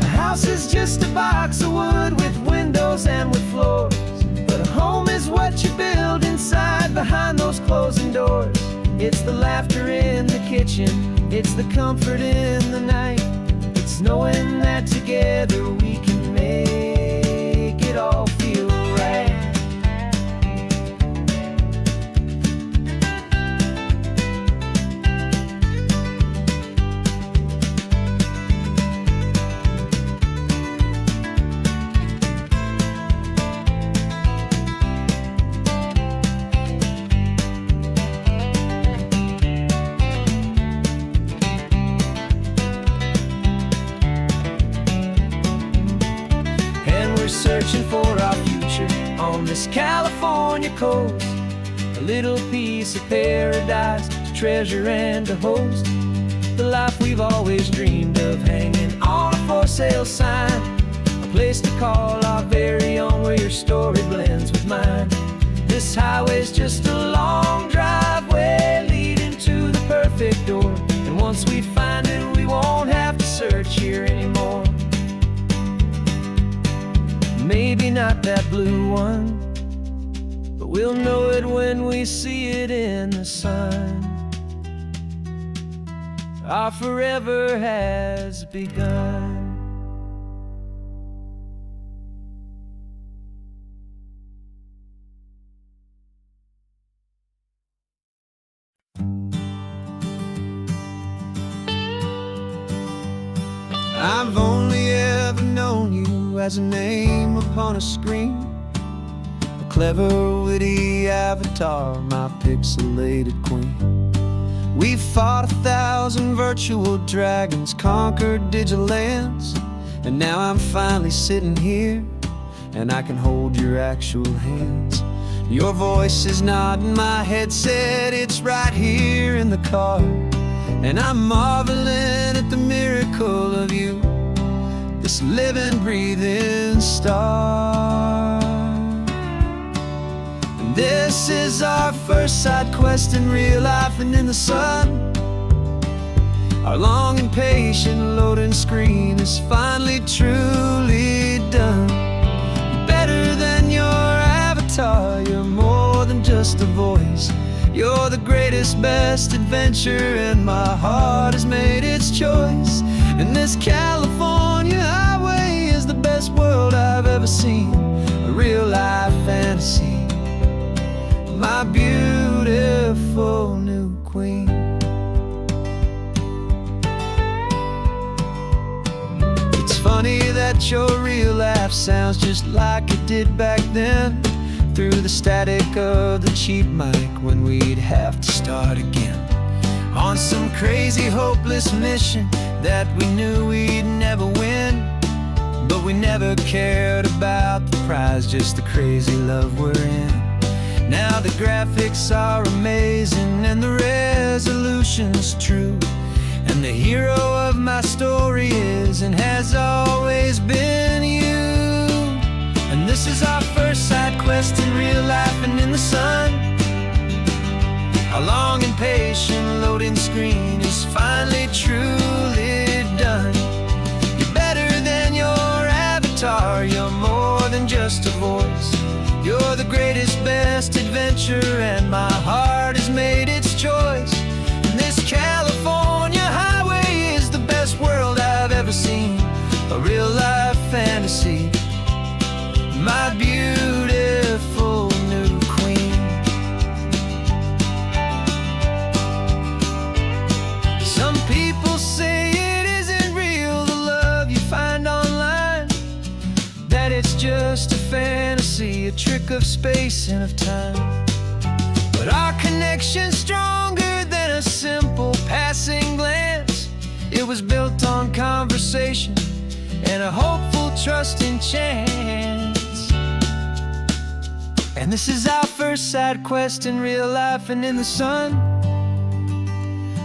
A house is just a box of wood with windows and with floors, but a home is what you build inside behind those closing doors. It's the laughter in the kitchen, it's the comfort in the night. It's knowing that together we can make it all feel right. Searching for our future on this California coast. A little piece of paradise to treasure and to host. The life we've always dreamed of, hanging on a for sale sign. A place to call our very own, where your story blends with mine. This highway's just a long driveway leading to the perfect door. And once we find it, we won't have to search here anymore. Maybe not that blue one, but we'll know it when we see it in the sun. Our forever has begun. I've only ever known you as a name upon a screen, a clever, witty avatar, my pixelated queen. We fought 1,000 virtual dragons, conquered digital lands, and now I'm finally sitting here, and I can hold your actual hands. Your voice is not in my headset, it's right here in the car, and I'm marveling at the miracle of you, this living, breathing star. And this is our first side quest in real life and in the sun. Our long and patient loading screen is finally truly done. You're better than your avatar, you're more than just a voice. You're the greatest, best adventure, and my heart has made its choice. And this California highway is the best world I've ever seen, a real life fantasy, my beautiful new queen. It's funny that your real life sounds just like it did back then, through the static of the cheap mic when we'd have to start again, on some crazy hopeless mission that we knew we'd never win. But we never cared about the prize, just the crazy love we're in. Now the graphics are amazing and the resolution's true, and the hero of my story is and has always been you. And this is our first side quest in real life and in the sun. Our long and patient loading screen is finally truly done. You're better than your avatar, you're more than just a voice. You're the greatest, best adventure, and my heart has made its choice. And this California highway is the best world I've ever seen, a real life fantasy, my beautiful new queen. Some people say it isn't real, the love you find online, that it's just a a trick of space and of time. But our connection's stronger than a simple passing glance. It was built on conversation and a hopeful, trusting chance. And this is our first side quest in real life and in the sun.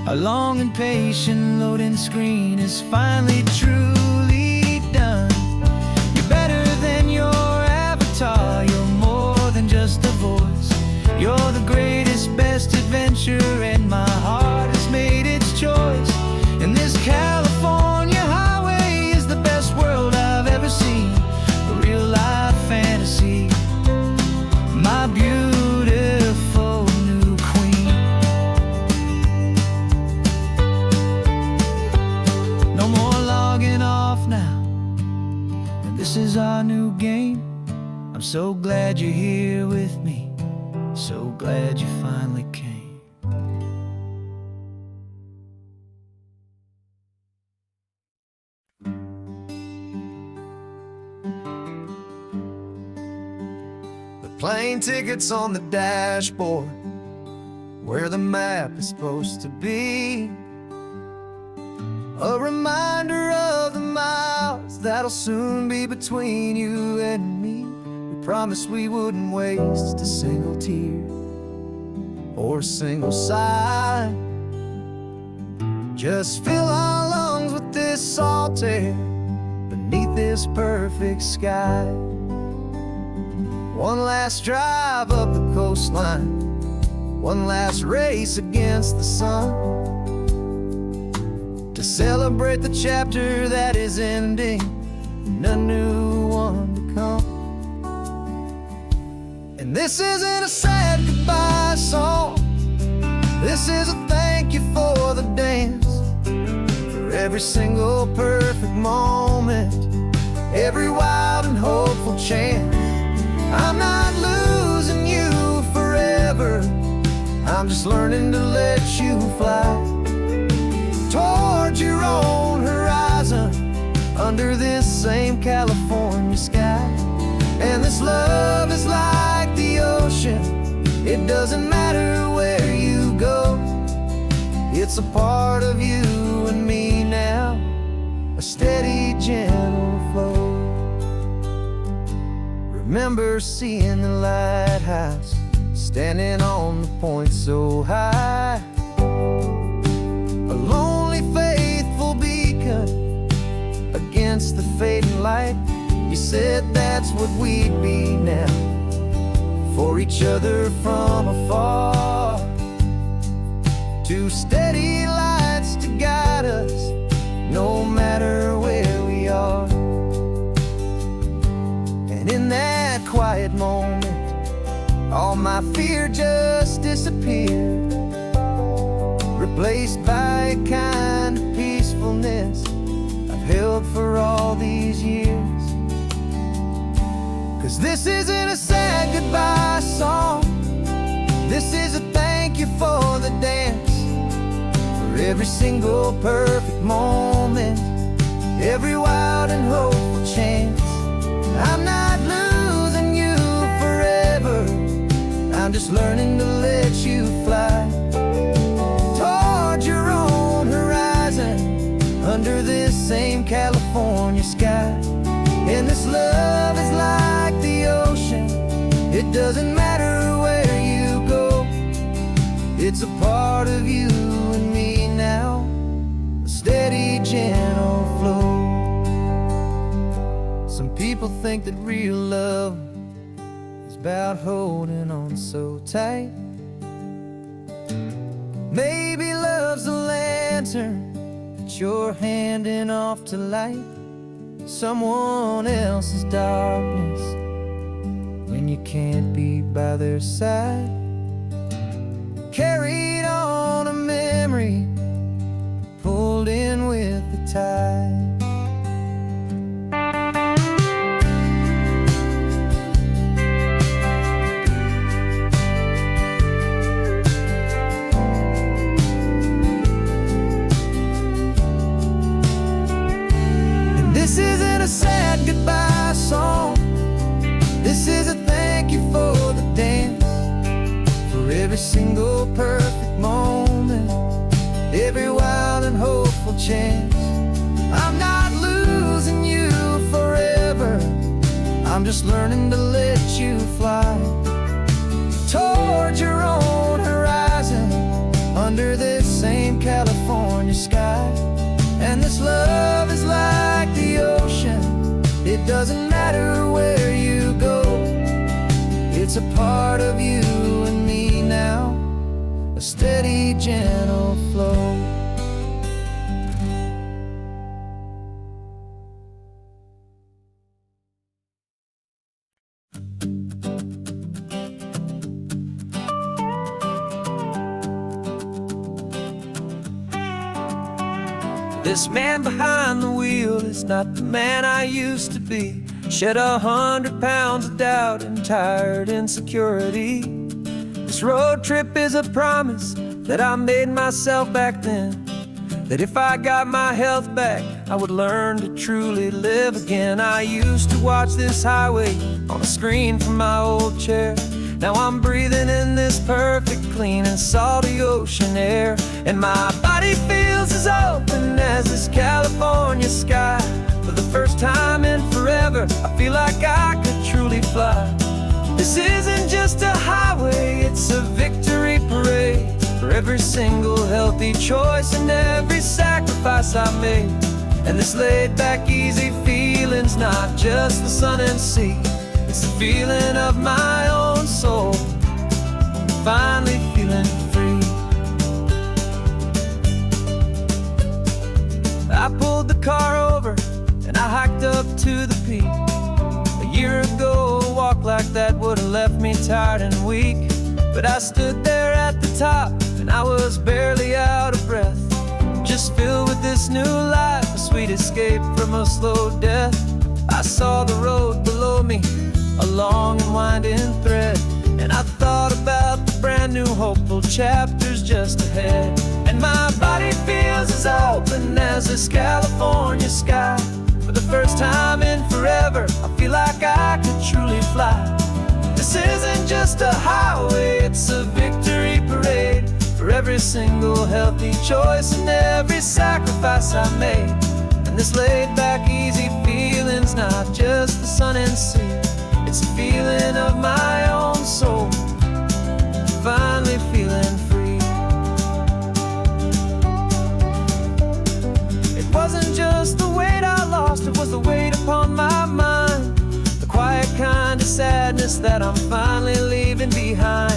A long and patient loading screen is finally truly done. You're better than your avatar, you're more than just a voice. You're the greatest, best adventure, and my heart has made its choice. And this California highway is the best world I've ever seen. A real life fantasy, my beautiful new queen. No more logging off now, and this is our new game. I'm so glad you're here with me, so glad you finally came. Plane tickets on the dashboard, where the map is supposed to be. A reminder of the miles that'll soon be between you and me. We promised we wouldn't waste a single tear or a single sigh. Just fill our lungs with this salt air beneath this perfect sky. One last drive up the coastline, one last race against the sun, to celebrate the chapter that is ending and a new one to come. And this isn't a sad goodbye song, this is a thank you for the dance, for every single perfect moment, every wild and hopeful chance. I'm not losing you forever, I'm just learning to let you fly toward your own horizon, under this same California sky. And this love is like the ocean, it doesn't matter where you go, it's a part of you and me now, a steady, gentle flow. Remember seeing the lighthouse, standing on the point so high, a lonely, faithful beacon against the fading light. You said that's what we'd be now, for each other from afar. Two steady lights to guide us, no matter where we are. And in that quiet moment, all my fear just disappeared, replaced by a kind of peacefulness I've held for all these years. 'Cause this isn't a sad goodbye song, this is a thank you for the dance, for every single perfect moment, every wild and hopeful chance. I'm not losing you forever, I'm just learning to let you fly toward your own horizon, under this same California sky. And this love is like the ocean, it doesn't matter where you go, it's a part of you and me now, a steady, gentle flow. Some people think that real love is about holding on so tight. Maybe love's a lantern that you're handing off to light someone else's darkness when you can't be by their side. Carried on a memory, pulled in with the tide. This isn't a sad goodbye song, this is a thank every single perfect moment, every wild and hopeful chance. I'm not losing you forever, I'm just learning to let you fly toward your own horizon, under this same California sky. And this love is like the ocean, it doesn't matter where you go, it's a part of you and me now, a steady, gentle flow. This man behind the wheel is not the man I used to be. Shed 100 pounds of doubt and tired insecurity. This road trip is a promise that I made myself back then, that if I got my health back, I would learn to truly live again. I used to watch this highway on a screen from my old chair. Now I'm breathing in this perfect, clean and salty ocean air. And my body feels as open as this California sky. For the first time in forever, I feel like I could truly fly. This isn't just a highway, it's a victory parade for every single healthy choice and every sacrifice I made. And this laid back, easy feeling's not just the sun and sea, it's the feeling of my own soul, finally feeling free. I pulled the car over and I hiked up to the peak. A year ago, a walk like that would have left me tired and weak. But I stood there at the top and I was barely out of breath, just filled with this new life, a sweet escape from a slow death. I saw the road below me, a long and winding thread, and I thought about the brand new hopeful chapters just ahead. And my body feels as open as this California sky. For the first time in forever, I feel like I could truly fly. This isn't just a highway, it's a victory parade for every single healthy choice and every sacrifice I made. And this laid back, easy feeling's not just the sun and sea, it's a feeling of my own soul, finally feeling free. It wasn't just the weight I lost, it was the weight upon my mind, the quiet kind of sadness that I'm finally leaving behind.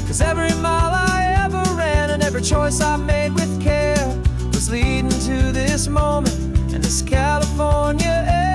Cause every mile I ever ran and every choice I made with care was leading to this moment and this California air.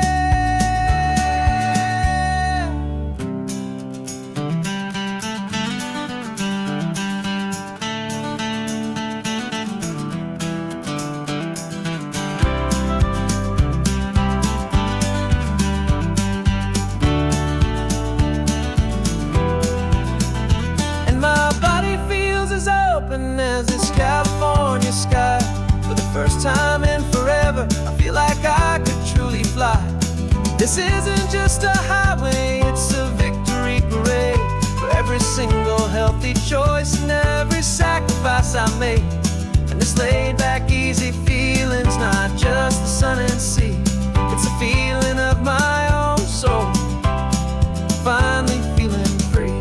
As this California sky. For the first time in forever, I feel like I could truly fly. This isn't just a highway, it's a victory parade for every single healthy choice and every sacrifice I made. And this laid back, easy feeling's not just the sun and sea, it's a feeling of my own soul, finally feeling free.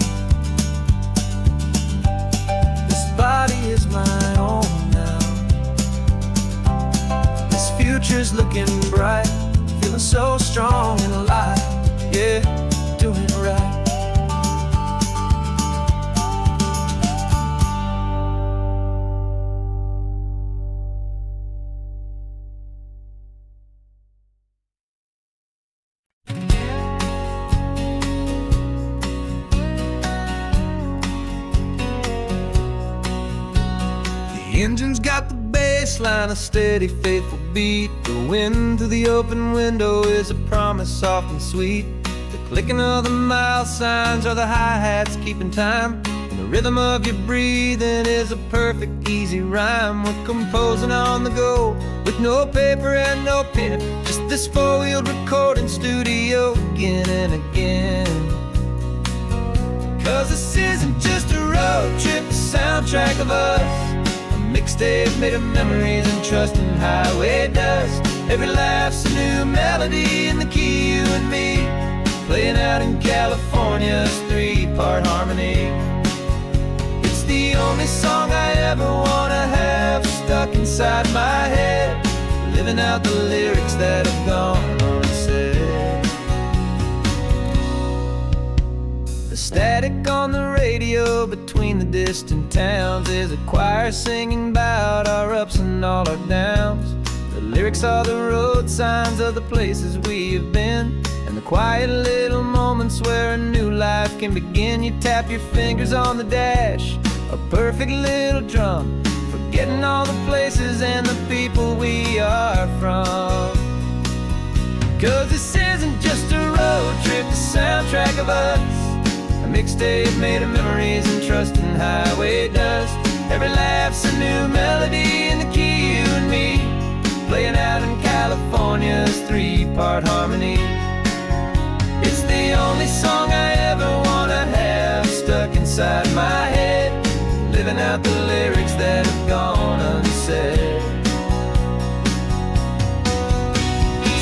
Body is my own now. This future's looking bright, feeling so strong and alive. Yeah, doing it right. The engine's got the bass line, a steady, faithful beat. The wind through the open window is a promise soft and sweet. The clicking of the mile signs are the hi-hats keeping time, and the rhythm of your breathing is a perfect, easy rhyme. We're composing on the go with no paper and no pen, just this four-wheeled recording studio again and again. Cause this isn't just a road, road trip, the soundtrack of us. A mixtape made of memories and trust in highway dust. Every laugh's a new melody in the key, you and me, playing out in California's 3-part harmony. It's the only song I ever wanna have stuck inside my head, living out the lyrics that have gone unsaid. The static on the radio between the distant towns is a choir singing about our ups and all our downs. The lyrics are the road signs of the places we have been, and the quiet little moments where a new life can begin. You tap your fingers on the dash, a perfect little drum, forgetting all the places and the people we are from. 'Cause this isn't just a road trip, the soundtrack of us. A mixtape made of memories and trust in highway dust. Every laugh's a new melody in the key, you and me, playing out in California's 3-part harmony. It's the only song I ever wanna have stuck inside my head, living out the lyrics that have gone unsaid.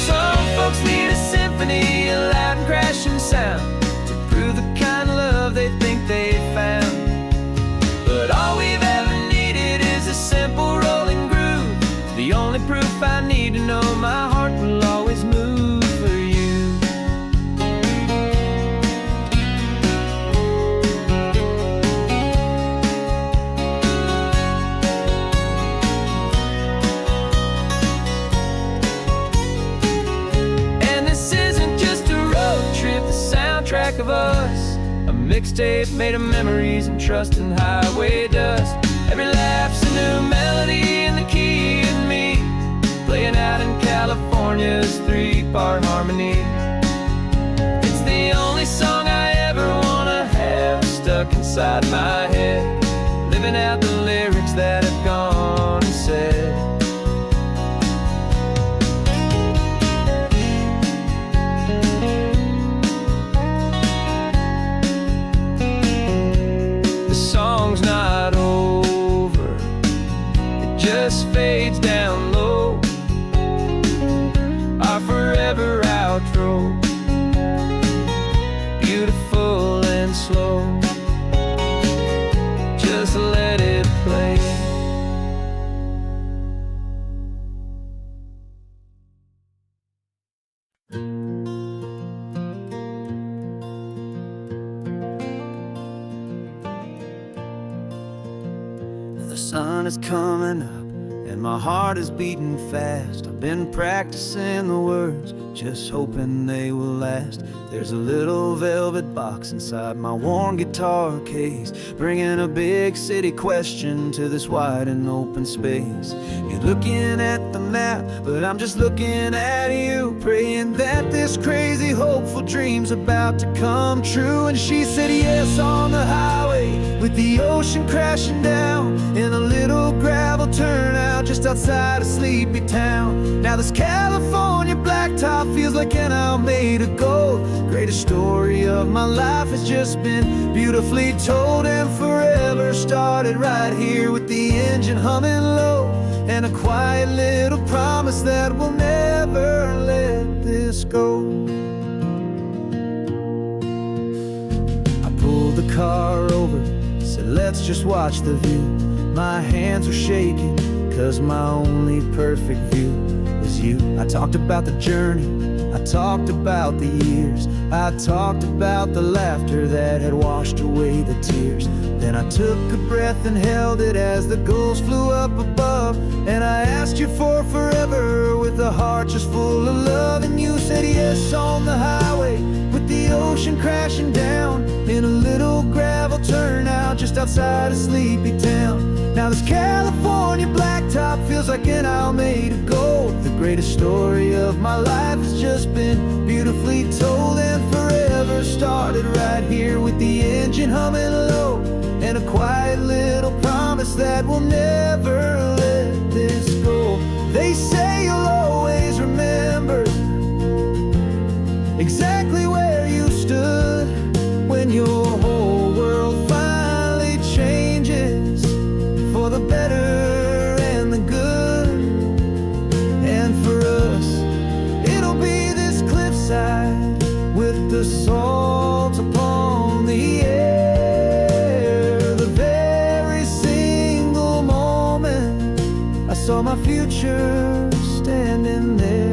Some folks need a symphony, a loud and crashing sound, to prove the kind of love they think they found. But all we've ever needed is a simple rolling groove, the only proof I need to know my heart will always move for you. And this isn't just a road trip, the soundtrack of us. A mixtape made of memories and trust in highway dust. Every laugh's a new melody in the key, and me, playing out in California's 3-part harmony. It's the only song I ever wanna have stuck inside my head, living out the lyrics that have gone unsaid. The song's not over, it just fades down low, our forever outro, beautiful and slow. Just let it play. The sun is coming up and my heart is beating fast. I've been practicing the words, just hoping they will last. There's a little velvet box inside my worn guitar case, bringing a big city question to this wide and open space. You're looking at the map, but I'm just looking at you, praying that this crazy hopeful dream's about to come true. And she said yes on the highway, with the ocean crashing down, in a little gravel turnout just outside a sleepy town. Now this California blacktop feels like an owl made of gold. Greatest story of my life has just been beautifully told, and forever started right here with the engine humming low, and a quiet little promise that we'll never let this go. I pulled the car over, said let's just watch the view. My hands were shaking, 'cause my only perfect view was you. I talked about the journey, I talked about the years, I talked about the laughter that had washed away the tears. Then I took a breath and held it as the gulls flew up above, and I asked you for forever with a heart just full of love. And you said yes on the highway, with the ocean crashing down, in a little gravel turnout just outside a sleepy town. Now this California blacktop feels like an owl made of gold. The greatest story of my life has just been beautifully told, and forever started right here with the engine humming low, and a quiet little promise that we'll never let this go. They say you'll always remember exactly where you stood when your whole world finally changed. countryside with the salt upon the air. The very single moment I saw my future standing there.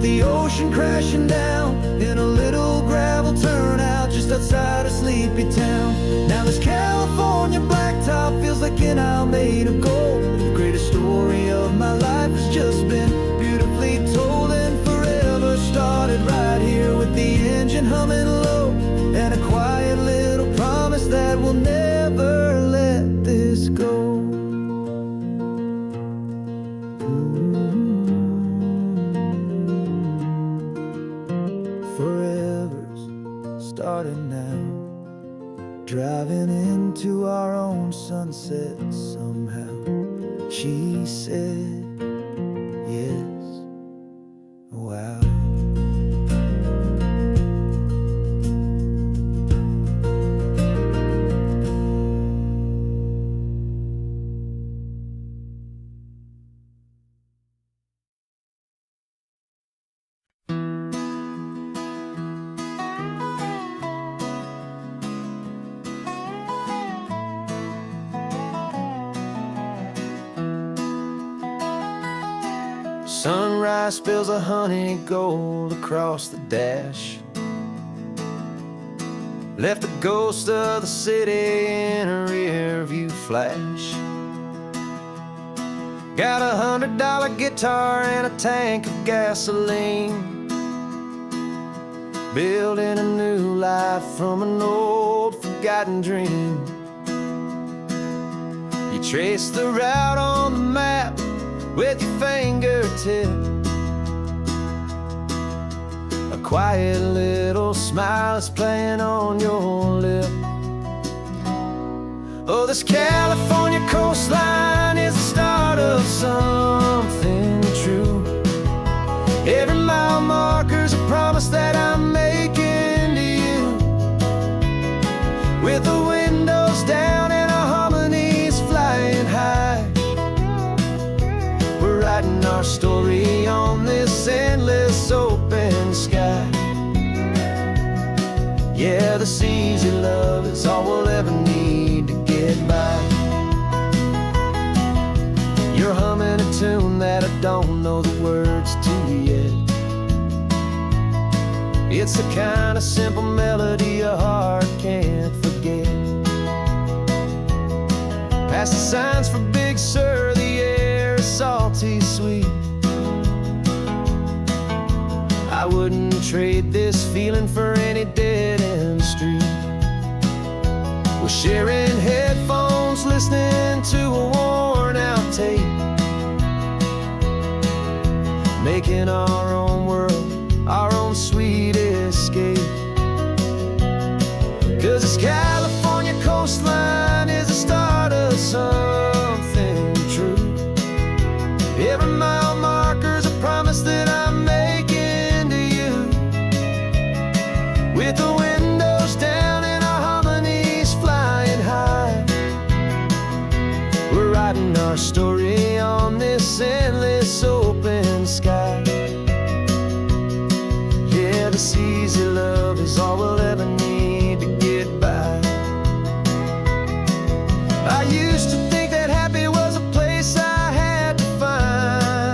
The ocean crashing down in a little gravel turnout just outside a sleepy town. Now this California blacktop feels like an isle made of gold. The greatest story of my life has just been beautifully told, and forever started right here with the engine humming low, and a quiet little promise that we'll never let this go. Forever's started now, driving into our own sunset somehow. She said, yes, wow. Sunrise spills a honey gold across the dash, left the ghost of the city in a rear view flash. Got a $100 guitar and a tank of gasoline, building a new life from an old forgotten dream. You trace the route on the map with your fingertip, a quiet little smile is playing on your lip. Oh, this California coastline is the start of something true. Every mile marker's a promise that I'm making to you, with the windows down and our harmonies flying high. We're writing our story on this endless open sky. Yeah, this easy love is all we'll ever need to get by. You're humming a tune that I don't know the words to yet. It's the kind of simple melody a heart can't forget. Past the signs for Big Sur, the air is salty sweet. I wouldn't trade this feeling for any dead-end street. We're sharing headphones, listening to a worn-out tape, making our own world, our own sweet escape. 'Cause this California coastline is the start of something true. Every mile marker's a promise that I'm making to you, with the windows down and our harmonies flying high. We're writing our story on this endless open sky. Yeah, this easy love is all we'll ever need to get by. I used to think that happy was a place I had to find,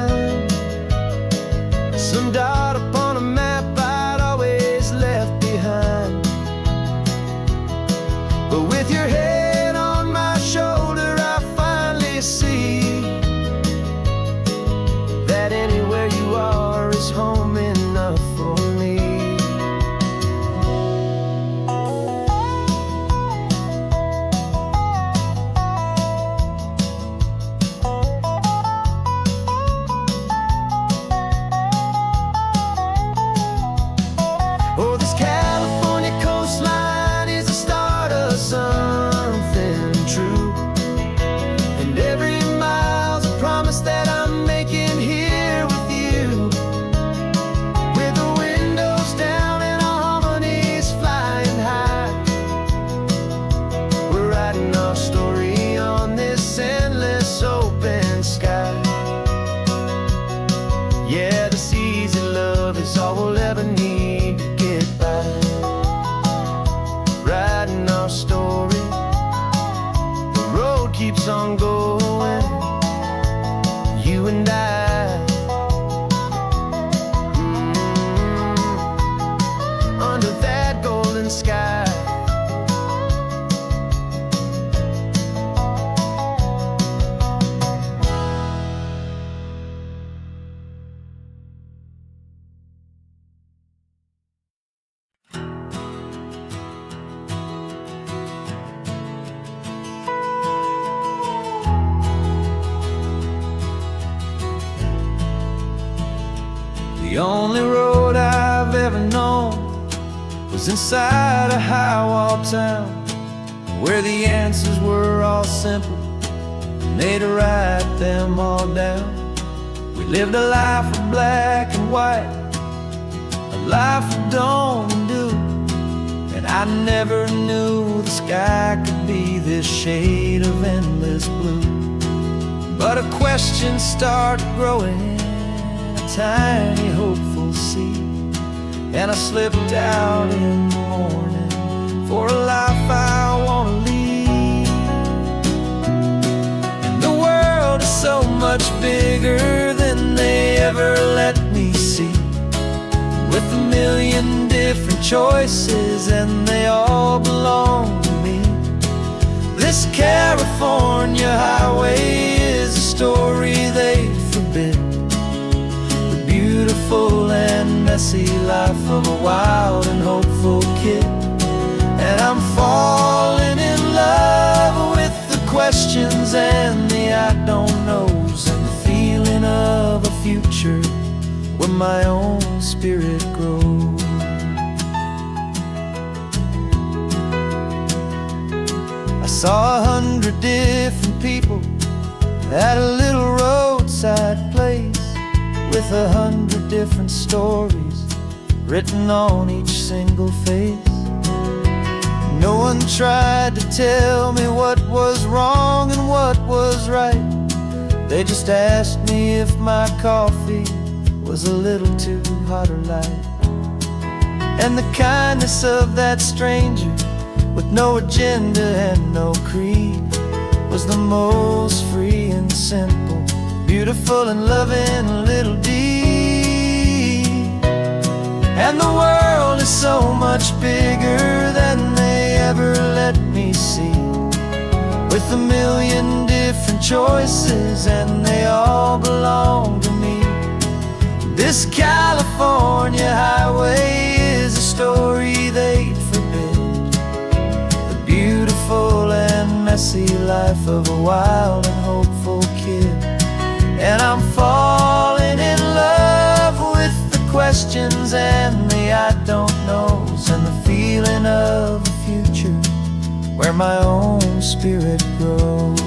and I, under that golden sky. The only road I've ever known was inside a high-wall town, where the answers were all simple and they'd write them all down. We lived a life of black and white, a life of dawn and dew, and I never knew the sky could be this shade of endless blue. But a question started growing, tiny hopeful seed, and I slipped out in the morning for a life I want to lead. And the world is so much bigger than they ever let me see, with a million different choices and they all belong to me. This California highway is a story they forbid, beautiful and messy life of a wild and hopeful kid. And I'm falling in love with the questions and the I don't knows, and the feeling of a future where my own spirit grows. I saw 100 different people at a little roadside place, with 100 different stories written on each single face. No one tried to tell me what was wrong and what was right. They just asked me if my coffee was a little too hot or light. And the kindness of that stranger, with no agenda and no creed, was the most free and simple, beautiful and loving little deed. And the world is so much bigger than they ever let me see, with a million different choices and they all belong to me. This California highway is a story they'd forbid, the beautiful and messy life of a wild and hopeful kid. And I'm falling in love with the questions and the I don't knows, and the feeling of a future where my own spirit grows.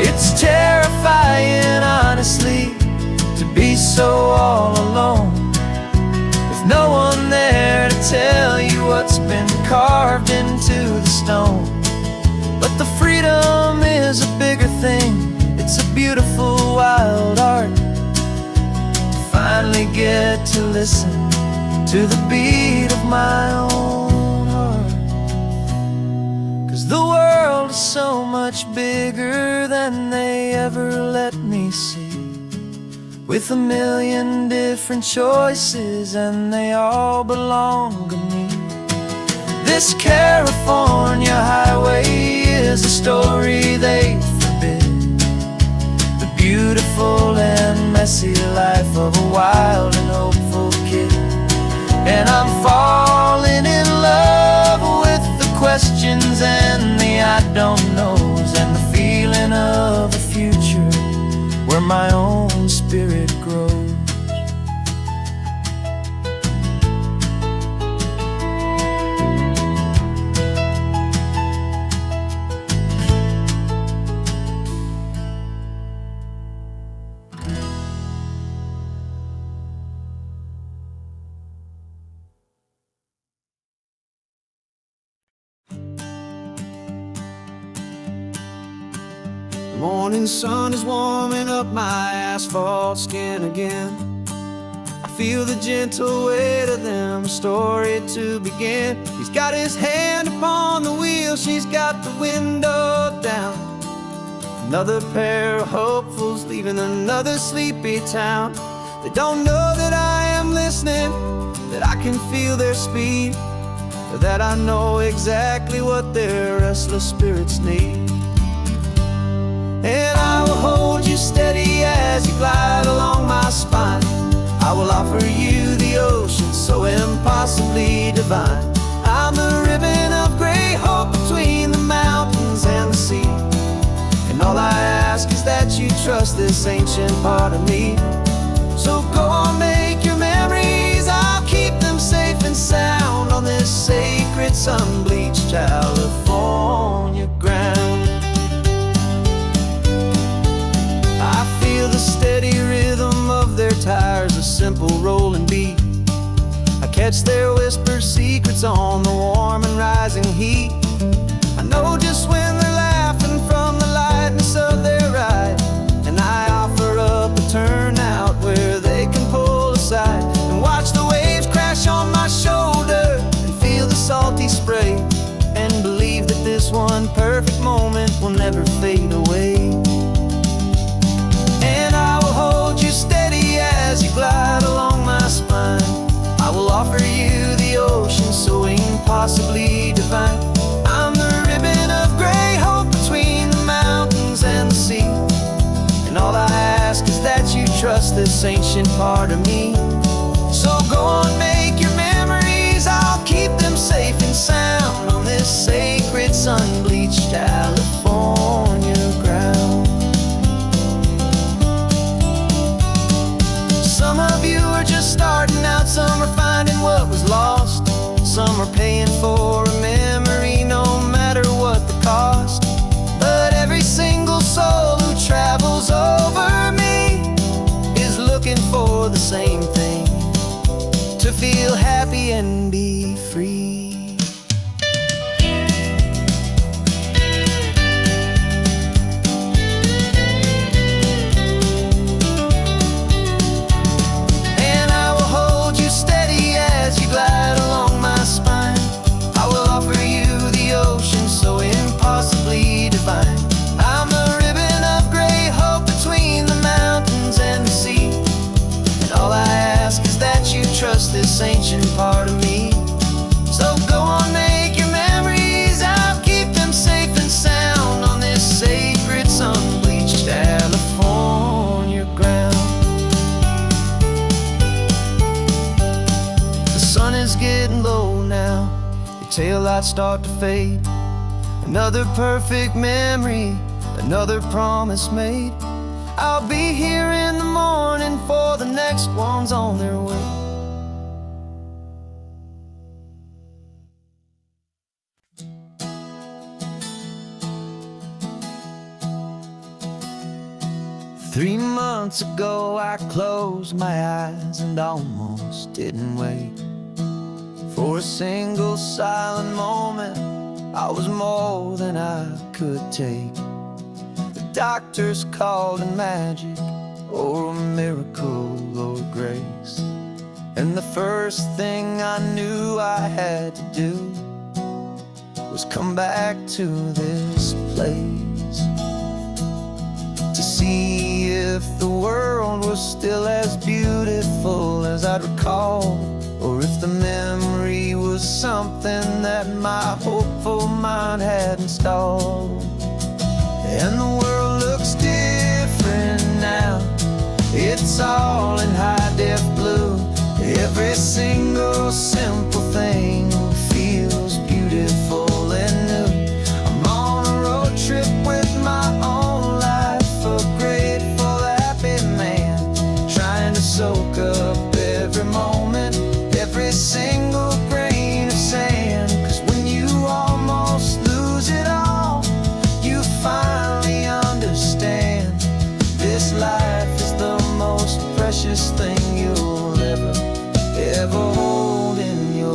It's terrifying, honestly, to be so all alone, with no one there to tell you what's been carved into the stone. But the freedom is a bigger thing. It's a beautiful wild art to finally get to listen to the beat of my own heart. 'Cause the world is so much bigger than they ever let me see, with a million different choices and they all belong to me. This California highway is a story they forbid, the beautiful and messy life of a wild and hopeful kid. And I'm falling in love with the questions and the I don't knows, and the feeling of a future where my own spirit grows. The morning sun is warming up my asphalt skin again. I feel the gentle weight of them, a story to begin. He's got his hand upon the wheel, she's got the window down. Another pair of hopefuls leaving another sleepy town. They don't know that I am listening, that I can feel their speed, or that I know exactly what their restless spirits need. And I will hold you steady as you glide along my spine. I will offer you the ocean so impossibly divine. I'm the ribbon of gray hope between the mountains and the sea. And all I ask is that you trust this ancient part of me. So go on, make your memories, I'll keep them safe and sound on this sacred sun-bleached California ground. I feel the steady rhythm of their tires, a simple rolling beat. I catch their whispered secrets on the warm and rising heat. I know just when they're laughing from the lightness of their ride, and I offer up a turnout where they can pull aside and watch the waves crash on my shoulder and feel the salty spray, and believe that this one perfect moment will never fade away. And I will hold you steady as you glide along my spine. I will offer you the ocean so impossibly divine. I'm the ribbon of gray hope between the mountains and the sea. And all I ask is that you trust this ancient part of me. So go on, make your memories, I'll keep them safe and sound on this sacred sun-bleached California ground. Some of you are just starting out, some are finding what was lost, some are paying for a memory no matter what the cost. But every single soul who travels over me is looking for the same thing, to feel happy and be free. Glide along my spine. I will offer you the ocean so impossibly divine. I'm the ribbon of gray hope between the mountains and the sea. And all I ask is that you trust this ancient part of me. So go on, make your memories, I'll keep them safe and sound on this sacred sun-bleached California ground. The sun is getting low now, your taillights start to fade. Another perfect memory, another promise made. I'll be here in the morning for the next ones on their way. Three months ago I closed my eyes and almost didn't wait for a single silent moment. I was more than I could take. The doctors called it magic, or a miracle, or grace. And the first thing I knew I had to do was come back to this place, to see if the world was still as beautiful as I'd recall, or if the memory was something that my hopeful mind had installed. And the world looks different now, it's all in high-def blue. Every single simple thing feels beautiful and new. I'm on a road trip with my own life, a grateful, happy man, trying to soak up every moment, every single grain of sand. 'Cause when you almost lose it all, you finally understand this life is the most precious thing you'll ever hold in your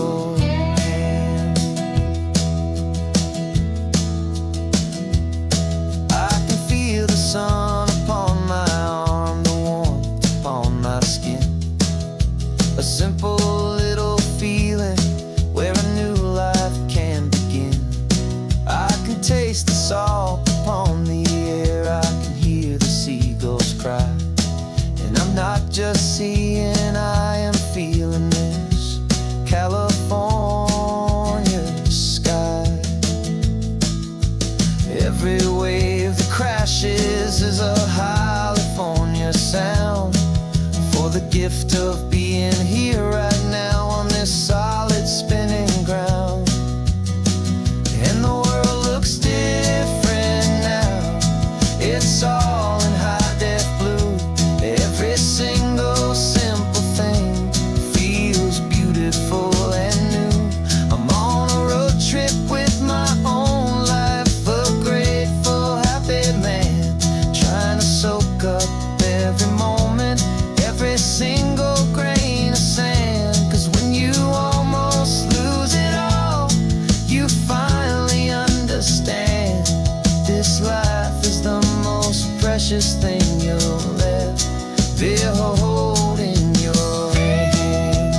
precious thing you'll ever hold in your hand.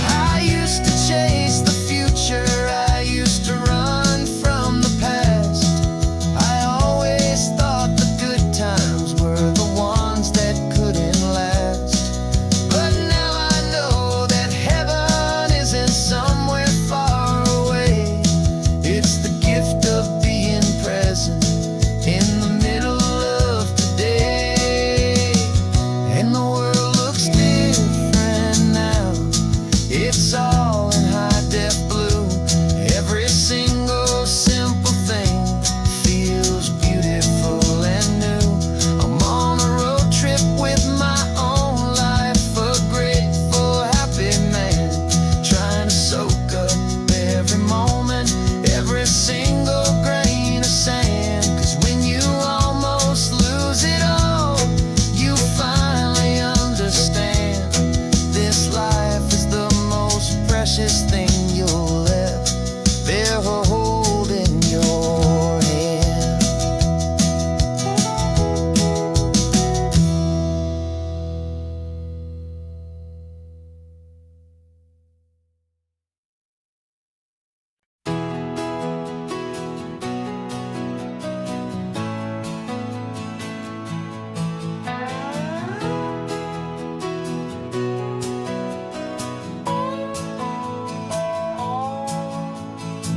I used to chase the future, I used to run from the past. I always thought the good times were the ones that couldn't last. But now I know that heaven isn't somewhere far away. It's the gift of being present in the middle of today. And the world looks different now. It's all in high-def blue. Every single simple thing feels beautiful and new. I'm on a road trip with my own life, a grateful, happy man, trying to soak up every moment, every single grain of sand. 'Cause when you almost lose it all, you finally understand this life is the most precious thing you'll ever hold in your hand.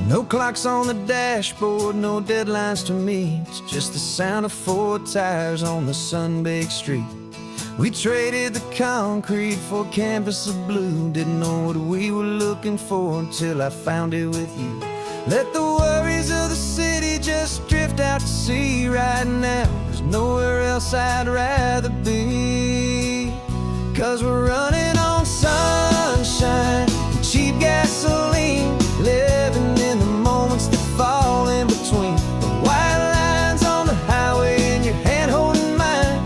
No clocks on the dashboard, no deadlines to meet. It's just the sound of 4 tires on the sun-baked street. We traded the concrete for a canvas of blue. Didn't know what we were looking for until I found it with you. Let the worries of the city just drift out to sea right now. There's nowhere else I'd rather be. 'Cause we're running on sunshine and cheap gasoline, living in the moments that fall in between. The white lines on the highway and your hand holding mine,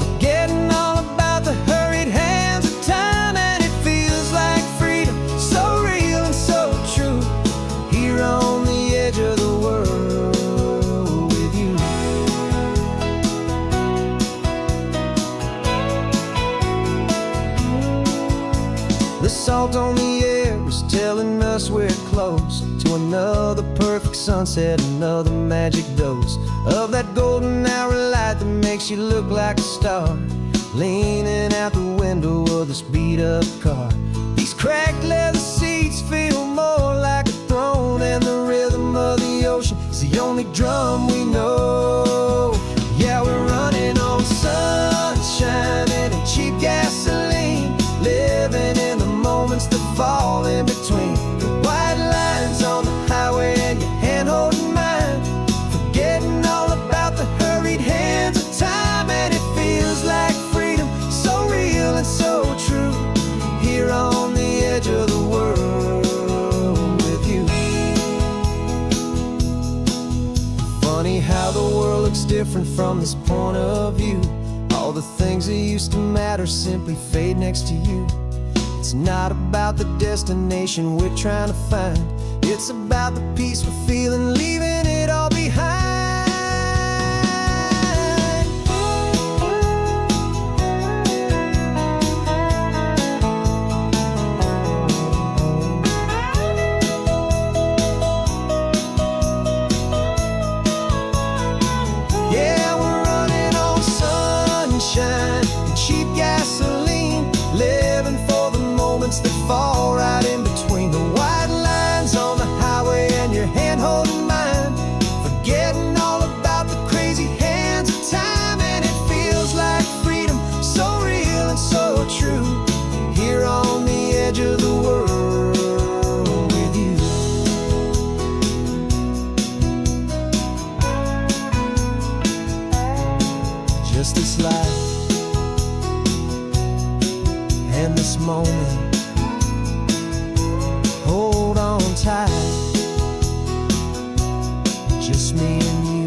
forgetting all about the hurried hands of time. And it feels like freedom, so real and so true, here on the edge of the world with you. The salt on the air is telling us we're close to another perfect sunset, another magic dose of that golden hour light that makes you look like a star, leaning out the window of this beat-up car. These cracked leather seats feel more like a throne, and the rhythm of the ocean is the only drum we know. Yeah, we're running on sunshine and cheap gasoline, living in the moments that fall in between. The white lines on the highway and your hand holding mine, forgetting all about the hurried hands of time. And it feels like freedom, so real and so true, here on the edge of the world with you. Funny how the world looks different from this point of view. All the things that used to matter simply fade next to you. It's not about the destination we're trying to find, it's about the peace we're feeling, leaving it all behind. Yeah, we're running on sunshine and cheap gasoline, living for the moments that fall right in between. The white lines on the highway and your hand holding mine, forgetting all about the crazy hands of time. And it feels like freedom, so real and so true, here on the edge of the world with you. Just this life and this moment, hold on tight, just me and you.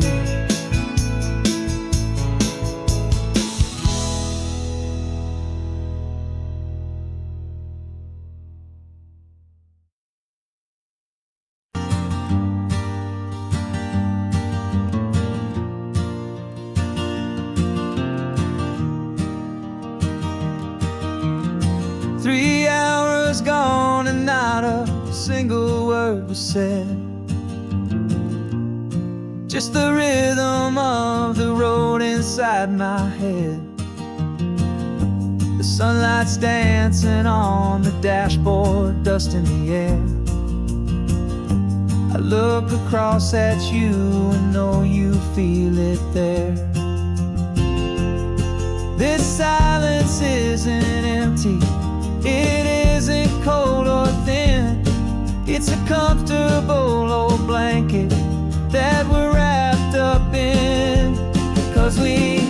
single word was said. Just the rhythm of the road inside my head. The sunlight's dancing on the dashboard, dust in the air. I look across at you and know you feel it there. This silence isn't empty, it isn't cold or thin. It's a comfortable old blanket that we're wrapped up in. 'Cause we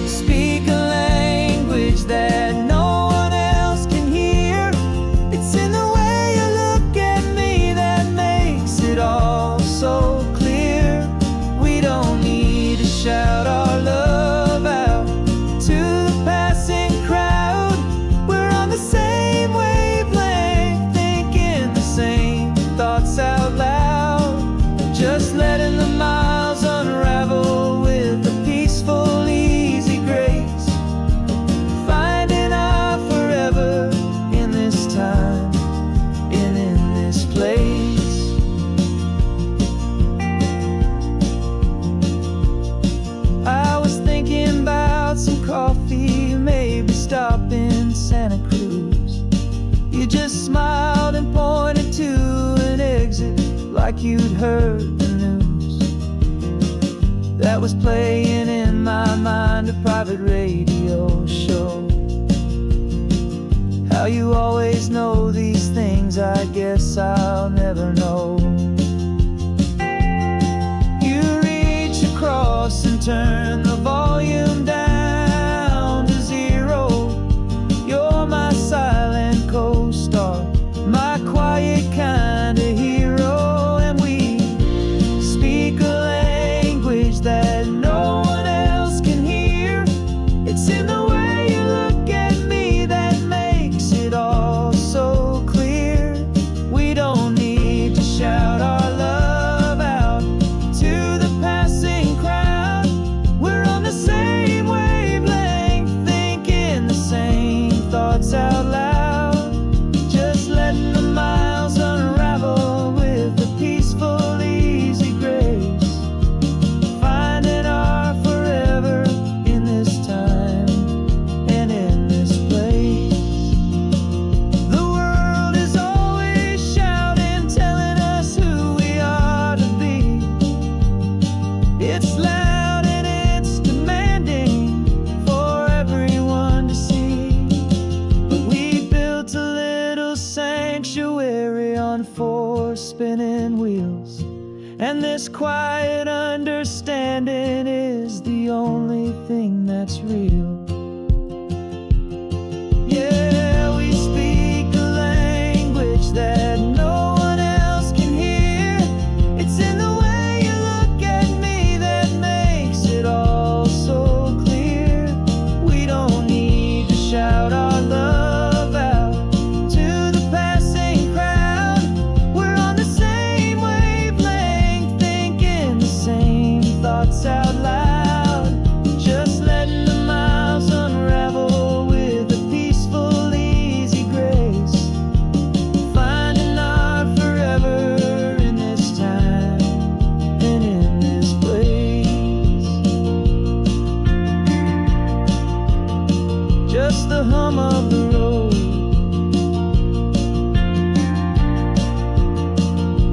speak a language that no one else can hear. It's in the way you look at me that makes it all so clear. We don't need to shout our love out to the passing crowd. We're on the same wavelength, thinking the same thoughts out loud. Just letting the miles unravel with a peaceful, easy grace. Finding our forever in this time and in this place. I was thinking about some coffee, maybe stop in Santa Cruz. You just smiled and pointed to an exit like you'd heard the news. That was playing in my mind, a private radio show. How you always know these things, I guess I'll never know. You reach across and turn the volume down to 0. You're my silent co-star, my quiet kind of hero. That no one else can hear. It's in the way you look at me that makes it all so clear. We don't need to shout our love out to the passing crowd. We're on the same wavelength, thinking the same thoughts out loud. Just letting the miles unravel with a peaceful, easy grace. Spinning wheels, and this quiet understanding is the only thing that's real. Yeah, we speak a language that no one else can hear. It's in the way you look at me that makes it all so clear. We don't need to shout our love out to the passing crowd. We're on the same wavelength, thinking the same thoughts out loud. Just letting the miles unravel with a peaceful, easy grace. Finding our forever in this time and in this place. Just the hum of the road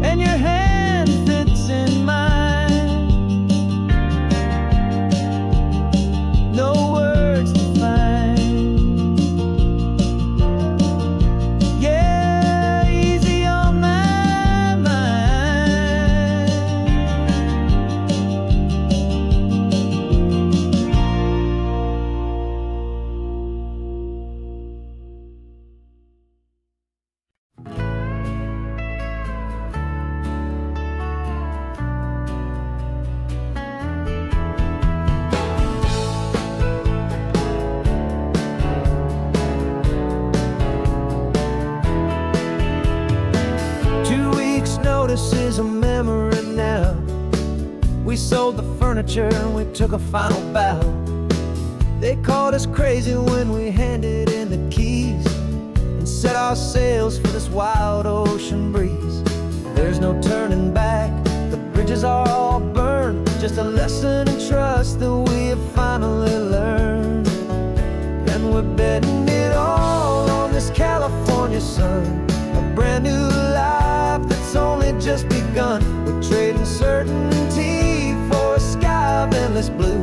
and your hand fits in mine. No words to find. Yeah, easy on my mind. This is a memory now. We sold the furniture and we took a final bow. They called us crazy when we handed in the keys and set our sails for this wild ocean breeze. There's no turning back, the bridges are all burned. Just a lesson in trust that we have finally learned. And we're betting it all on this California sun, a brand new life that's only just begun. We're trading certainty for a sky of endless blue,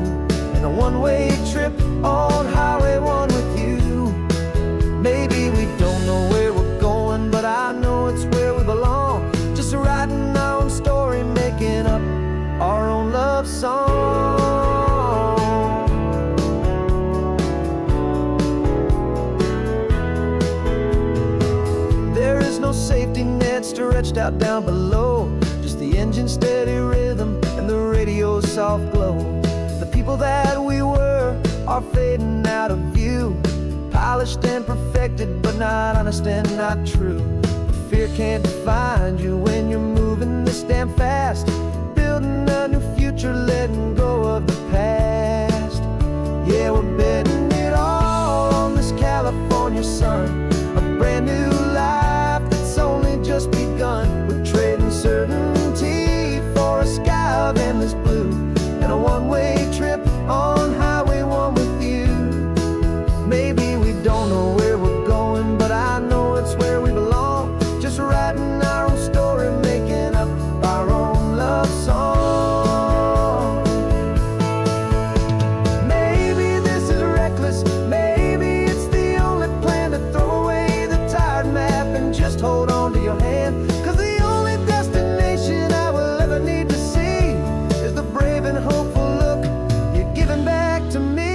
and a one-way trip on Highway 1 with you. Maybe we don't know where we're going, but I know it's where we belong. Just writing our own story, making up our own love song. There is no safety net stretched out down below, just the engine's steady rhythm and the radio's soft glow. The people that we were are fading out of view, polished and perfected, but not honest and not true. Fear can't define you when you're moving this damn fast, building a new future, letting go of the past. Yeah, we're betting it all on this California sun, a brand new life that's only just begun. We're trading certainty for a sky of endless blue, and a one-way trip on Highway 1 with you. Maybe we don't know where we're going, but I know it's where we belong. Just writing our own story, making up our own love song. Maybe this is reckless, maybe it's the only plan to throw away the tired map and just hold on to your hand. Cause the only destination I will ever need to see is the brave and hopeful look you're giving back to me.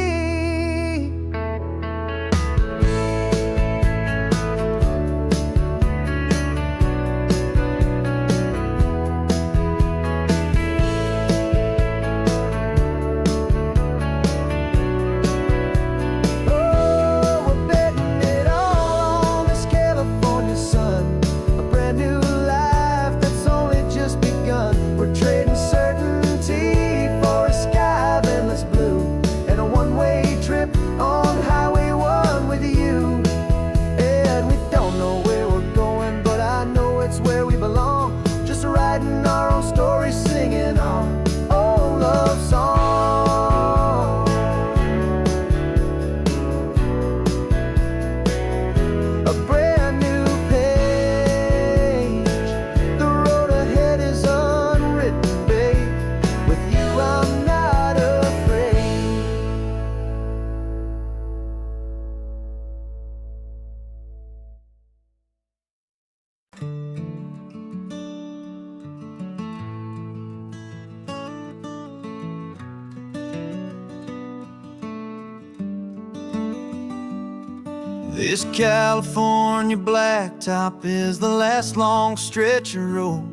This California blacktop is the last long stretch of road,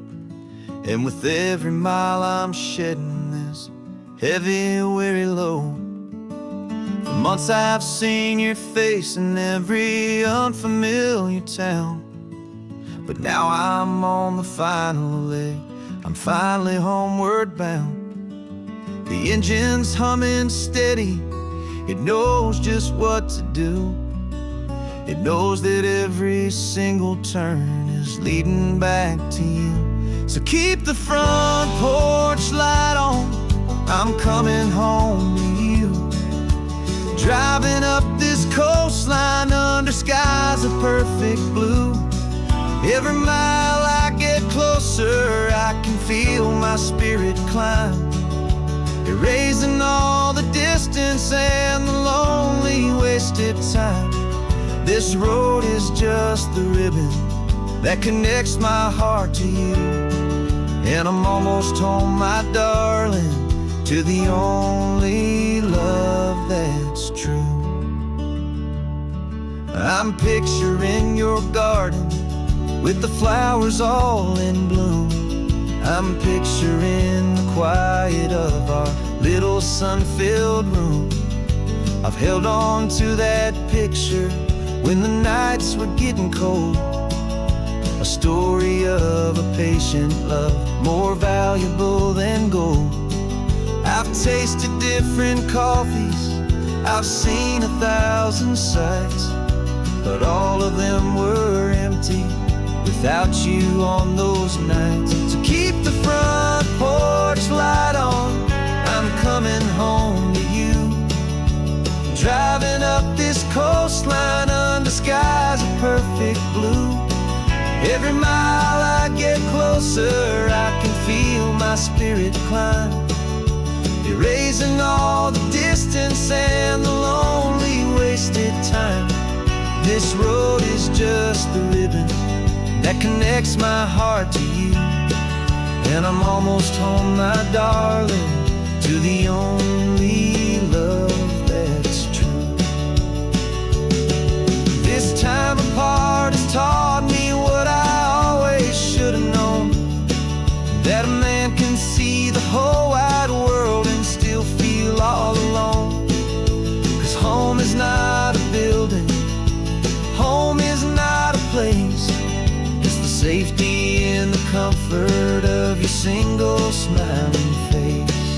and with every mile I'm shedding this heavy, weary load. For months I've seen your face in every unfamiliar town, but now I'm on the final leg, I'm finally homeward bound. The engine's humming steady, it knows just what to do. It knows that every single turn is leading back to you. So keep the front porch light on, I'm coming home to you. Driving up this coastline under skies of perfect blue. Every mile I get closer, I can feel my spirit climb, erasing all the distance and the lonely wasted time. This road is just the ribbon that connects my heart to you, and I'm almost home, my darling, to the only love that's true. I'm picturing your garden with the flowers all in bloom. I'm picturing the quiet of our little sun-filled room. I've held on to that picture when the nights were getting cold, a story of a patient love, more valuable than gold. I've tasted different coffees, I've seen 1,000 sights, but all of them were empty without you on those nights. So keep the front porch light on, I'm coming home to you. Driving up this coastline under skies of perfect blue. Every mile I get closer, I can feel my spirit climb, erasing all the distance and the lonely wasted time. This road is just the ribbon that connects my heart to you, and I'm almost home, my darling, to the only love that's true. This time apart has taught me what I always should have known, that a man can see the whole wide world and still feel all alone. 'Cause home is not a building, home is not a place, it's the safety and the comfort of your single smiling face.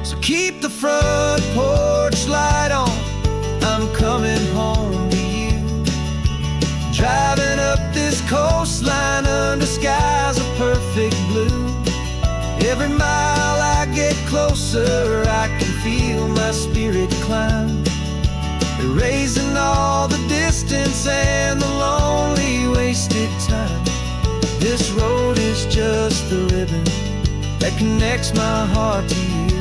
So keep the front porch light on, I'm coming home to you. Driving up this coastline under skies of perfect blue. Every mile I get closer, I can feel my spirit climb, erasing all the distance and the lonely wasted time. This road is just the ribbon that connects my heart to you,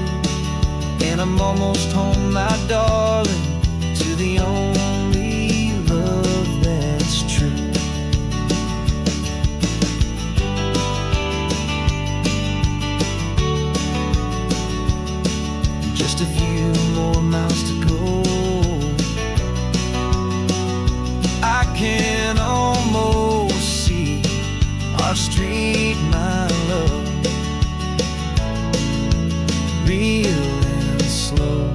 and I'm almost home, my darling, to the only love that's true. Just a few more miles to go, I can almost see our street, my love, real and slow,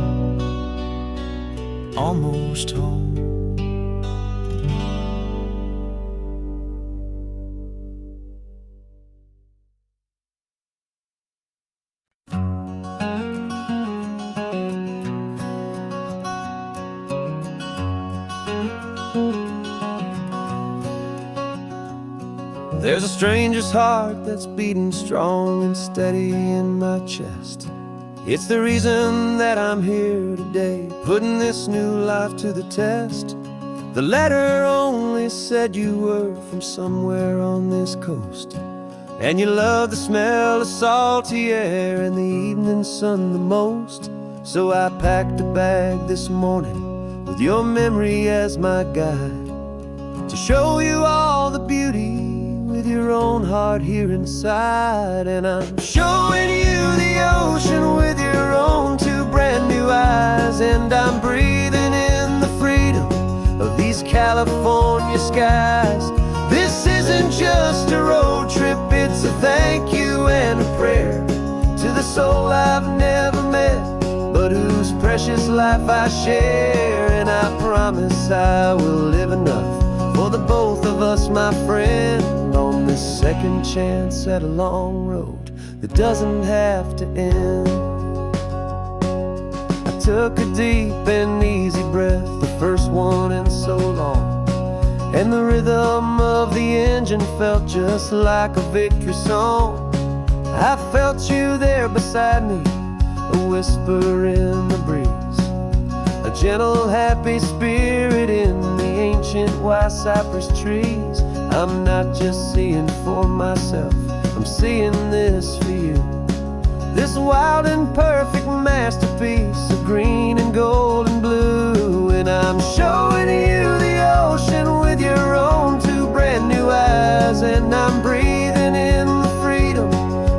almost home. There's a stranger's heart that's beating strong and steady in my chest. It's the reason that I'm here today, putting this new life to the test. The letter only said you were from somewhere on this coast, and you love the smell of salty air and the evening sun the most. So I packed a bag this morning with your memory as my guide, to show you all the beauty with your own heart here inside. And I'm showing you the ocean with your own two brand new eyes, and I'm breathing in the freedom of these California skies. This isn't just a road trip, it's a thank you and a prayer to the soul I've never met, but whose precious life I share. And I promise I will live enough for the both of us, my friend, on this second chance at a long road that doesn't have to end. I took a deep and easy breath, the first one in so long, and the rhythm of the engine felt just like a victory song. I felt you there beside me, a whisper in the breeze, a gentle happy spirit in the ancient white cypress trees. I'm not just seeing for myself, I'm seeing this for you, this wild and perfect masterpiece of green and gold and blue. And I'm showing you the ocean with your own two brand new eyes, and I'm breathing in the freedom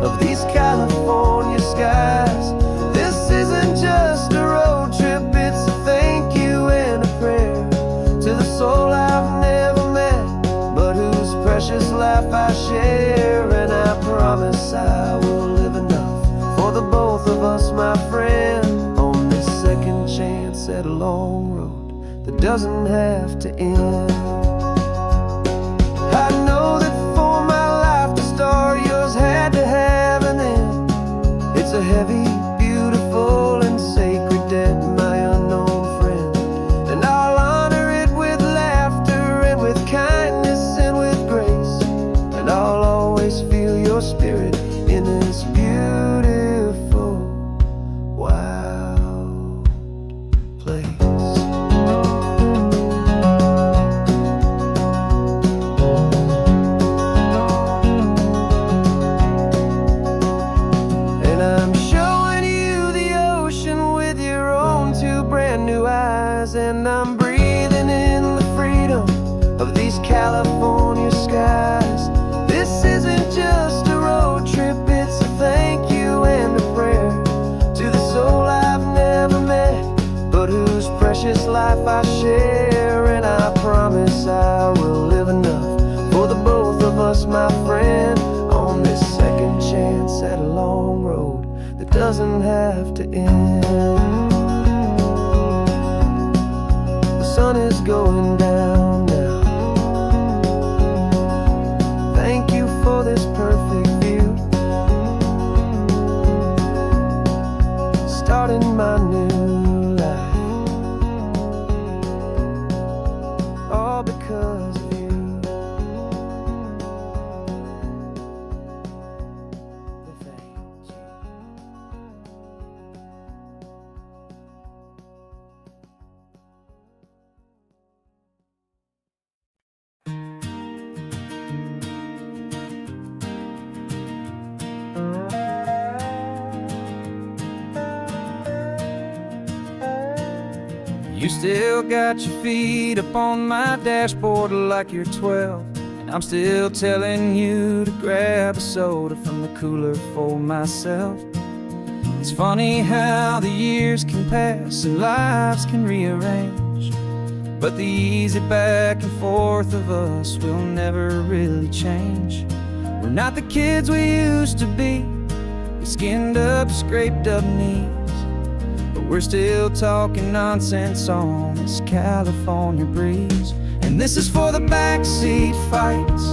of these California skies. This isn't just a road trip, it's a thank you and a prayer to the soul I've never met, but whose precious life I share. And I promise I will live enough for the both of us, my friend, on this second chance at a long road that doesn't have to end. I know that for my life to start, yours had to have an end. It's a heavy, beautiful, and sacred debt, my unknown friend, and I'll honor it with brand new eyes, and I'm breathing in the freedom of these California skies. This isn't just a road trip, it's a thank you and a prayer to the soul I've never met, but whose precious life I share. And I promise I will live enough for the both of us, my friend, on this second chance at a long road that doesn't have to end. The sun is going down now. Thank you for this perfect view, starting my new life, all because of you. Thank you. You still got your feet up on my dashboard like you're 12, and I'm still telling you to grab a soda from the cooler for myself. It's funny how the years can pass and lives can rearrange, but the easy back and forth of us will never really change. We're not the kids we used to be, with skinned up, scraped up knees, but we're still talking nonsense on this California breeze. And this is for the backseat fights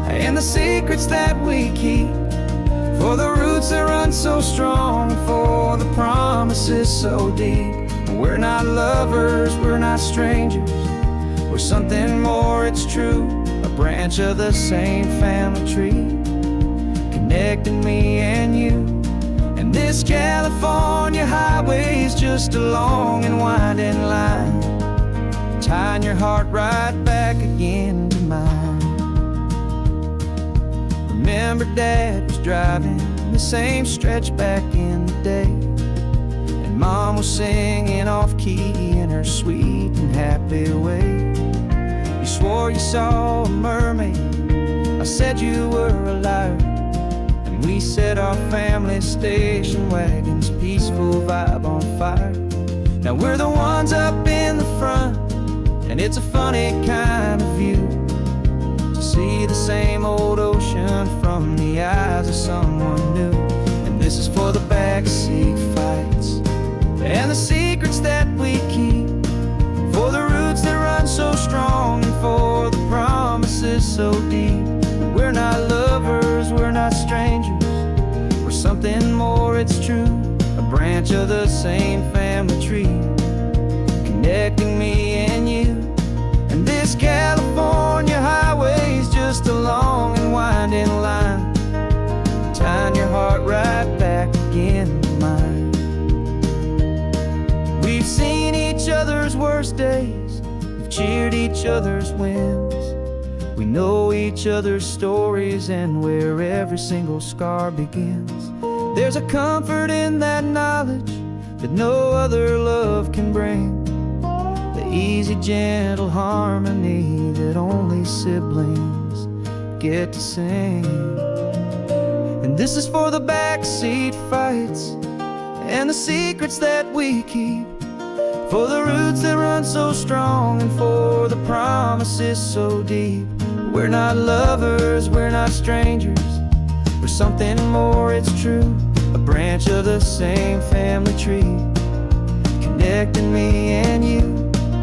and the secrets that we keep, for the roots that run so strong, for the promises so deep. We're not lovers, we're not strangers, we're something more, it's true, a branch of the same family tree, connecting me and you. And this California highway is just a long and winding line, tying your heart right back again to mine. Remember Dad was driving the same stretch back in the day, and Mom was singing off-key in her sweet and happy way. You swore you saw a mermaid, I said you were a liar, and we set our family station wagon's peaceful vibe on fire. Now we're the ones up in the front, and it's a funny kind of view to see the same old ocean from the eyes of someone new. And this is for the backseat fights and the secrets that we keep, for the roots that run so strong, and for the promises so deep. We're not lovers, we're not strangers, we're something more, it's true, a branch of the same family tree, connecting me and you. And this California highway is just a long and winding line, tying your heart right back again to mine. We've seen each other's worst days, we've cheered each other's wins, we know each other's stories and where every single scar begins. There's a comfort in that knowledge that no other love can bring, the easy, gentle harmony that only siblings get to sing. And this is for the backseat fights and the secrets that we keep, for the roots that run so strong, and for the promises so deep. We're not lovers, we're not strangers, we're something more, it's true, a branch of the same family tree, connecting me and you.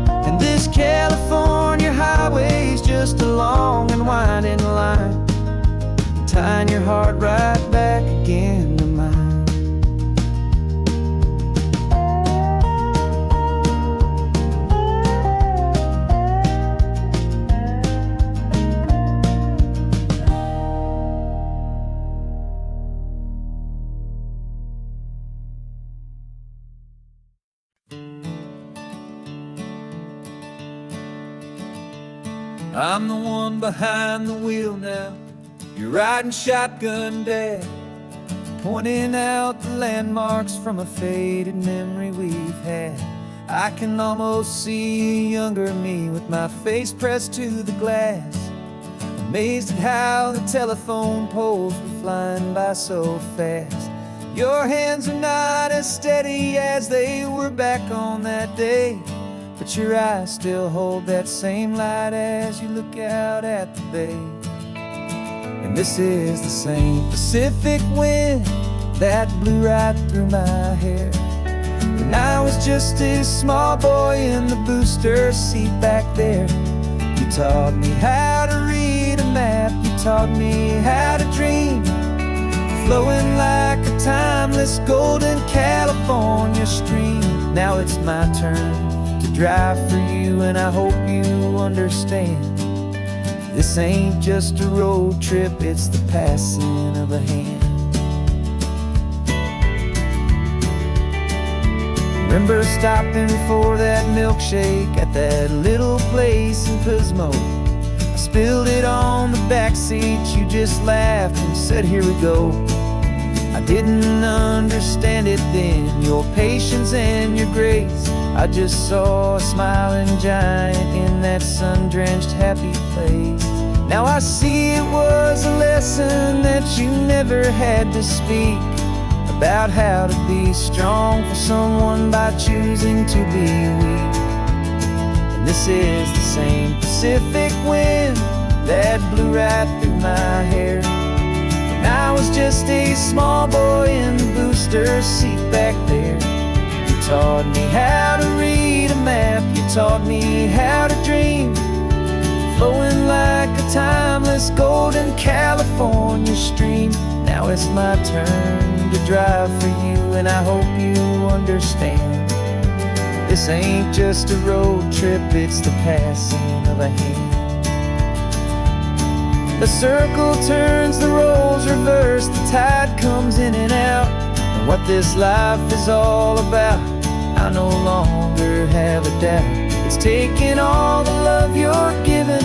And this California highway is just a long and winding line, tying your heart right back again to mine. I'm the one behind the wheel now, you're riding shotgun, Dad, pointing out the landmarks from a faded memory we've had. I I can almost see a younger me with my face pressed to the glass, amazed at how the telephone poles were flying by so fast. Your hands are not as steady as they were back on that day, but your eyes still hold that same light as you look out at the bay. And this is the same Pacific wind that blew right through my hair when I was just a small boy in the booster seat back there. You taught me how to read a map, you taught me how to dream, flowing like a timeless golden California stream. Now it's my turn to drive for you, and I hope you understand. This ain't just a road trip, it's the passing of a hand. Remember stopping for that milkshake at that little place in Pismo? I spilled it on the back seat, you just laughed and said, here we go. I didn't understand it then, your patience and your grace. I just saw a smiling giant in that sun-drenched happy place. Now I see it was a lesson that you never had to speak, about how to be strong for someone by choosing to be weak. And this is the same Pacific wind that blew right through my hair when I was just a small boy in the booster seat back there. You taught me how to read a map, you taught me how to dream, flowing like a timeless golden California stream. Now it's my turn to drive for you, and I hope you understand. This ain't just a road trip, it's the passing of a hand. The circle turns, the roles reverse, the tide comes in and out. And what this life is all about, I no longer have a doubt. It's taking all the love you're giving,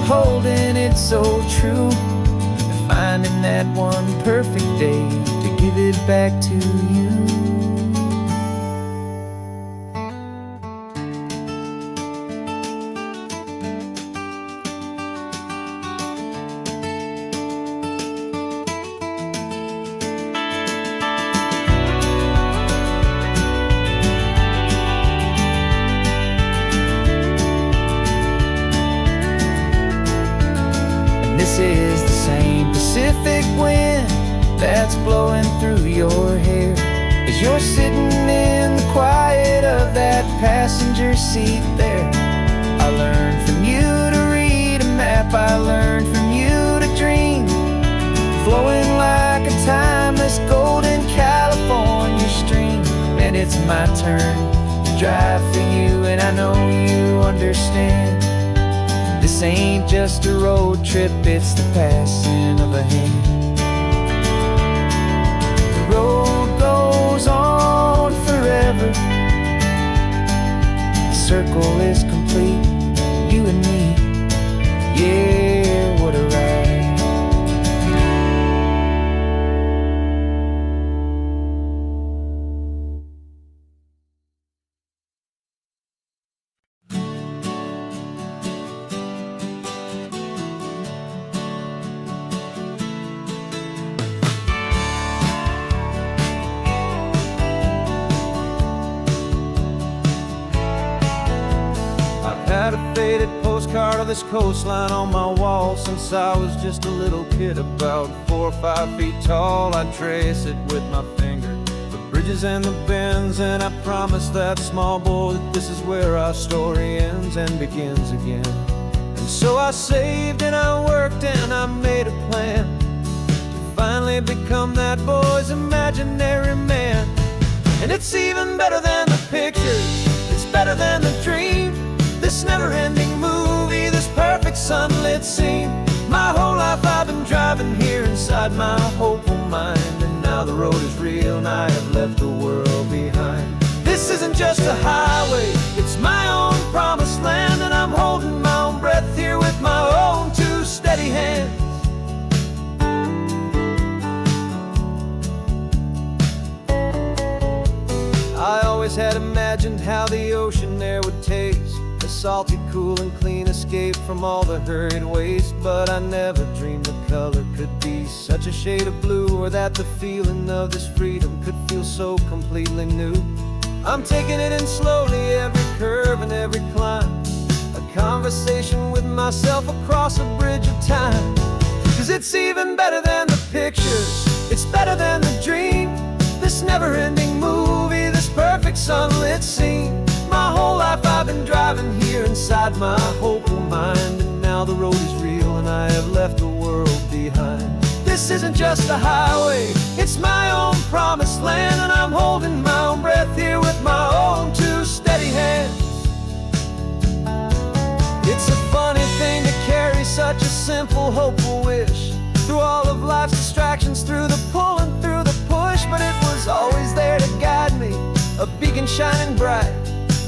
holding it so true, and finding that one perfect day to give it back to you. This is the same Pacific wind that's blowing through your hair as you're sitting in the quiet of that passenger seat there. I learned from you to read a map, I learned from you to dream, flowing like a timeless golden California stream. And it's my turn to drive for you, and I know you understand. This ain't just a road trip, it's the passing of a hand. The road goes on forever, the circle is complete, you and me, yeah, what a ride. Had a faded postcard of this coastline on my wall since I was just a little kid, about 4 or 5 feet tall. I'd trace it with my finger, the bridges and the bends, and I promised that small boy that this is where our story ends and begins again. And so I saved and I worked and I made a plan to finally become that boy's imaginary man. And it's even better than the pictures, it's better than the dream, this never-ending movie, this perfect sunlit scene. My whole life I've been driving here inside my hopeful mind, and now the road is real and I have left the world behind. This isn't just a highway, it's my own promised land, and I'm holding my own breath here with my own 2 steady hands. I always had that imagined how the ocean air would taste, a salty, cool, and clean escape from all the hurried waste. But I never dreamed the color could be such a shade of blue, or that the feeling of this freedom could feel so completely new. I'm taking it in slowly, every curve and every climb, a conversation with myself across a bridge of time. 'Cause it's even better than the pictures, it's better than the dream, this never-ending movie, this perfect sunlit scene. My whole life I've been driving here inside my hopeful mind, and now the road is real and I have left the world behind. This isn't just a highway, it's my own promised land, and I'm holding my own breath here with my own two steady hands. It's a funny thing to carry such a simple, hopeful wish through all of life's distractions, through the pull and through the push. But it was always there to guide me, a beacon shining bright,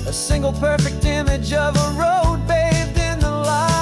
a single perfect image of a road bathed in the light.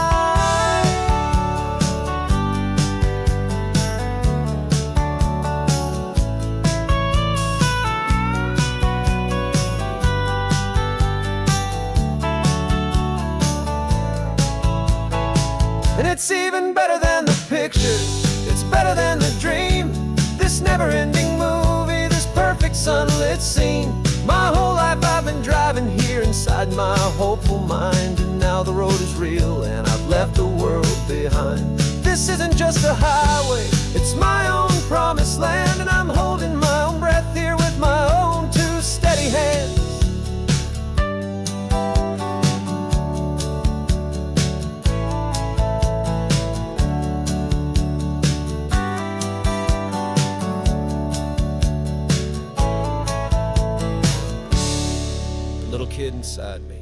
And it's even better than the pictures, it's better than the dream, this never-ending movie, this perfect sunlit scene. My whole life I've been driving here inside my hopeful mind, and now the road is real and I've left the world behind. This isn't just a highway, it's my own promised land, and I'm holding my own breath here with my own two steady hands. Little kid inside me.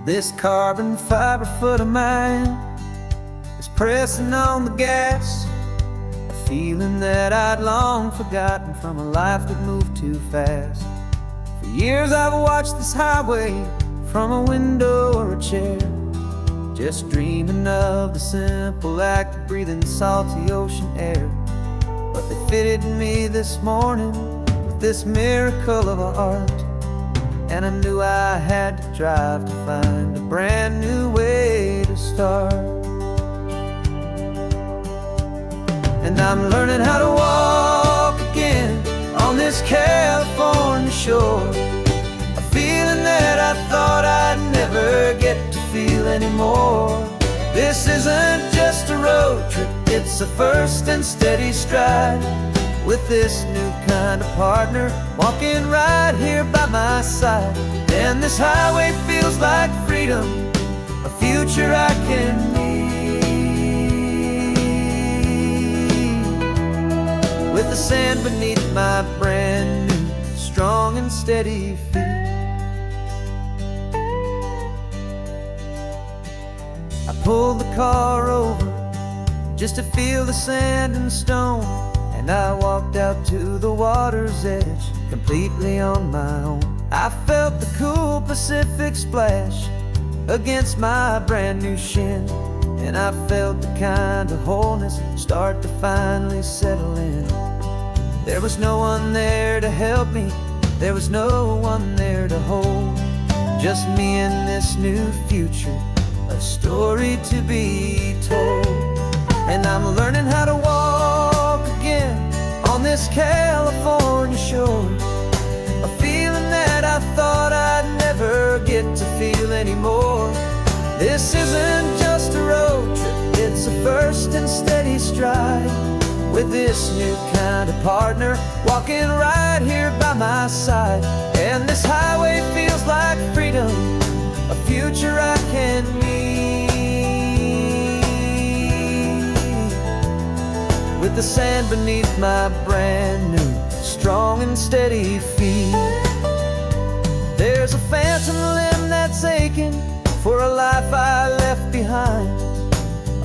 This carbon fiber foot of mine is pressing on the gas, a feeling that I'd long forgotten from a life that moved too fast. For years I've watched this highway from a window or a chair, just dreaming of the simple act of breathing salty ocean air. But they fitted me this morning with this miracle of art, and I knew I had to drive to find a brand new way to start. And I'm learning how to walk again on this California shore, a feeling that I thought I'd never get to feel anymore. This isn't just a road trip, it's a first and steady stride, with this new kind of partner walking right here by my side. And this highway feels like freedom, a future I can need, with the sand beneath my brand new strong and steady feet. I pulled the car over just to feel the sand and stone, and I walked out to the water's edge completely on my own. I felt the cool Pacific splash against my brand new shin, and I felt the kind of wholeness start to finally settle in. There was no one there to help me, there was no one there to hold, just me and this new future, a story to be told. And I'm learning how to walk again on this California shore, a feeling that I thought I'd never get to feel anymore. This isn't just a road trip, it's a first and steady stride, with this new kind of partner walking right here by my side. And this highway feels like freedom, a future I can need, with the sand beneath my brand new strong and steady feet. There's a phantom limb that's aching for a life I left behind,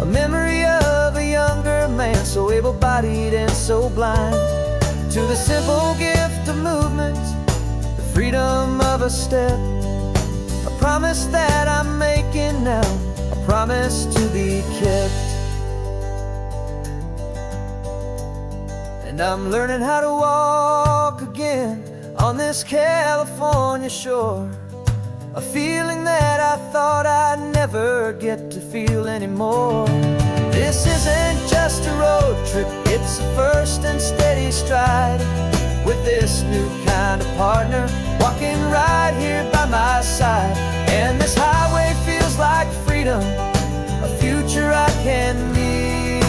a memory of a younger man, so able-bodied and so blind, to the simple gift of movement, the freedom of a step, a promise that I'm making now, a promise to be kept. And I'm learning how to walk again on this California shore, a feeling that I thought I'd never get to feel anymore. This isn't just a road trip, it's a first and steady stride, with this new kind of partner walking right here by my side. And this highway feels like freedom, a future I can meet,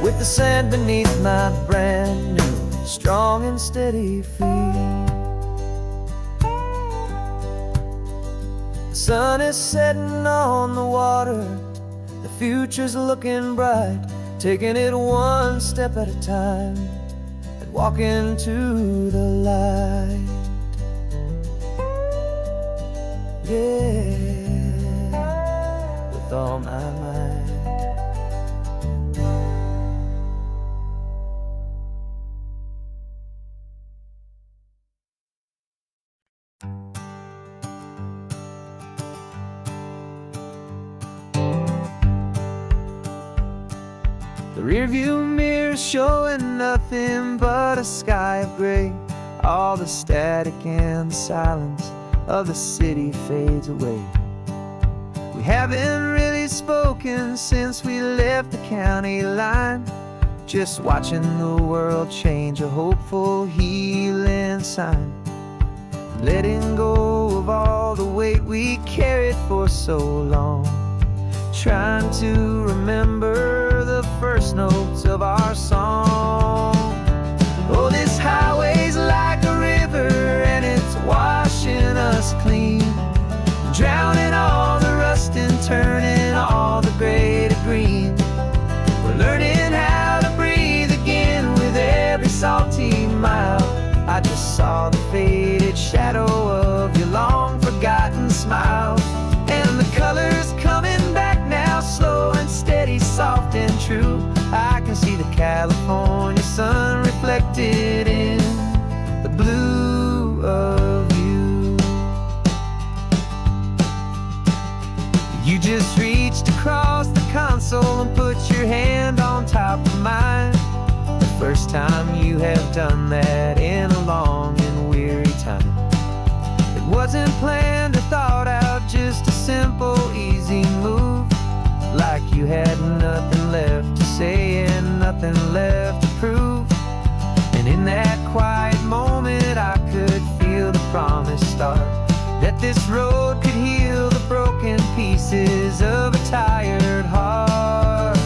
with the sand beneath my brand new strong and steady feet. The sun is setting on the water, the future's looking bright, taking it one step at a time and walking to the light. Yeah, with all my might. The rearview mirror's showing nothing but a sky of gray. All the static and the silence of the city fades away. We haven't really spoken since we left the county line, just watching the world change, a hopeful healing sign. Letting go of all the weight we carried for so long, trying to remember the first notes of our song. Oh, this highway's like a river and it's washing us clean, drowning all the rust and turning all the gray to green. We're learning how to breathe again with every salty mile. I just saw the faded shadow of your long forgotten smile, and the colors coming back now, slow and steady, soft and true. I can see the California sun reflected in the blue of you. You just reached across the console and put your hand on top of mine, the first time you have done that in a long and weary time. It wasn't planned or thought out, just a simple, easy move, like you had nothing left to say and nothing left to prove. And in that quiet moment I could feel the promise start, that this road could heal the broken pieces of a tired heart.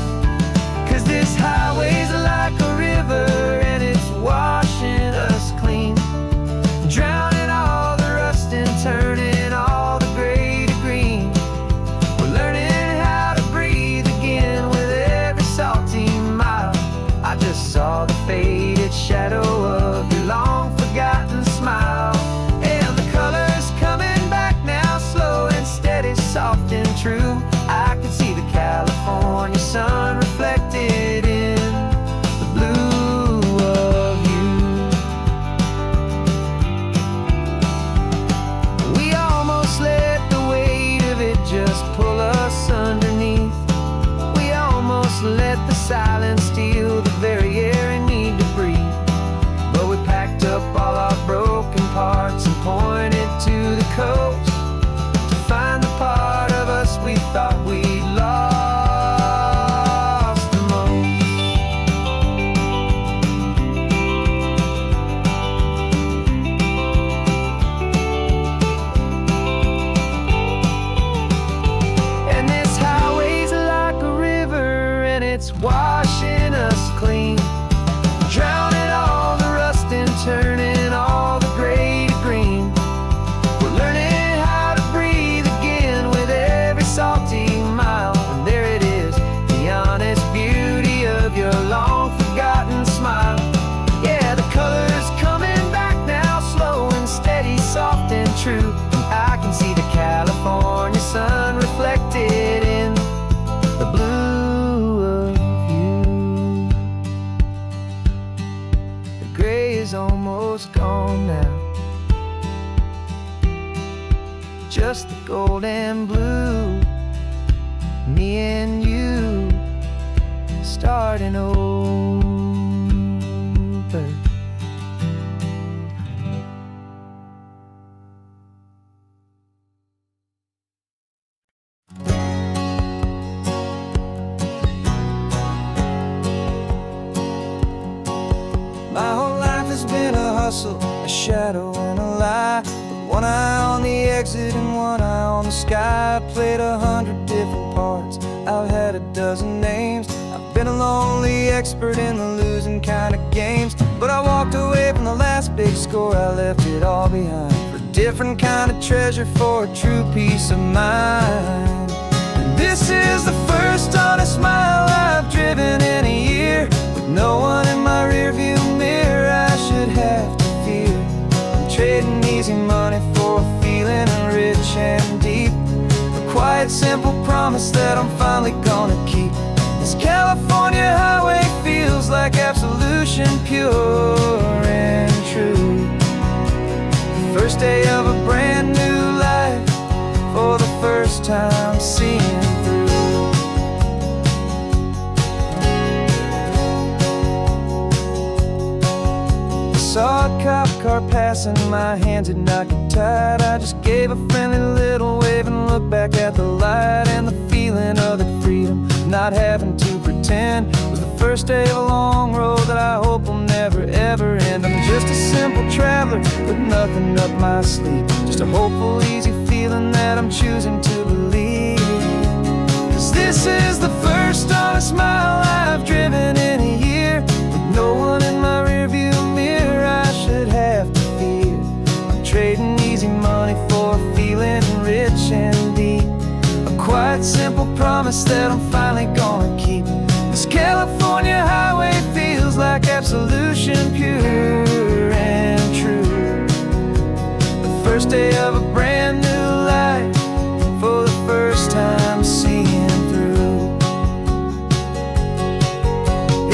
'Cause this highway's like a river and it's washing us clean, drowning all the rust and turning all the gray to green. We're learning how to breathe again with every salty mile. I just saw the faded shadow of your long forgotten smile, and the colors coming back now, slow and steady, soft and true. I can see the candle's gone now. Just the gold and blue, me and you starting over. My whole life has been a hustle, a shadow and a lie, with one eye on the exit and one eye on the sky. I played 100 different parts, I've had a dozen names. I've been a lonely expert in the losing kind of games, but I walked away from the last big score. I left it all behind for a different kind of treasure, for a true peace of mind. And this is the first honest mile I've driven in a year, with no one in my rearview mirror I should have to fear. I'm trading easy money for a feeling rich and deep, a quiet simple promise that I'm finally gonna keep. This California highway feels like absolution, pure and true. The first day of a brand new life, for the first time seeing through. Saw a cop car passing, my hands had not got tied. I just gave a friendly little wave and looked back at the light. And the feeling of the freedom, not having to pretend, was the first day of a long road that I hope will never ever end. I'm just a simple traveler with nothing up my sleeve, just a hopeful easy feeling that I'm choosing to believe. 'Cause this is the first honest mile I've driven in a year, with no one in my rearview mirror I should have to fear. I'm trading easy money for a feeling rich and deep, a quiet simple promise that I'm finally gonna keep. This California highway feels like absolution, pure and true. The first day of a brand new life, for the first time seeing through.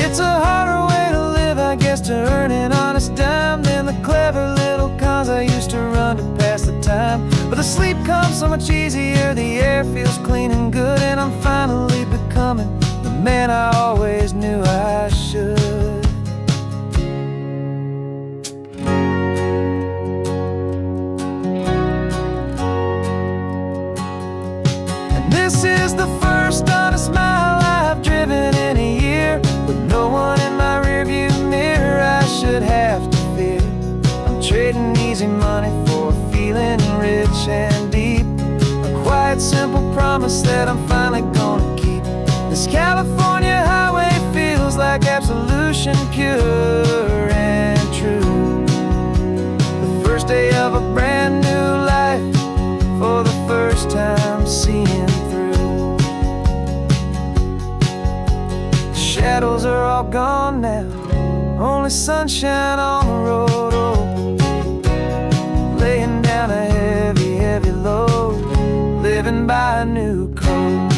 It's a harder way to live, I guess, to earn an honest dime than the clever little cons I used to run to pass the time. But the sleep comes so much easier, the air feels clean and good, and I'm finally becoming the man I always knew I should. And this is the first honest mile I've driven in a year, with no one in my rearview mirror I should have to fear. I'm trading easy money for a feeling rich and deep, a quiet simple promise that I'm finally gonna keep. This California highway feels like absolution, pure and true. The first day of a brand new life, for the first time seeing through. The shadows are all gone now, only sunshine on the road. Oh, laying down a heavy, heavy load, living by a new code.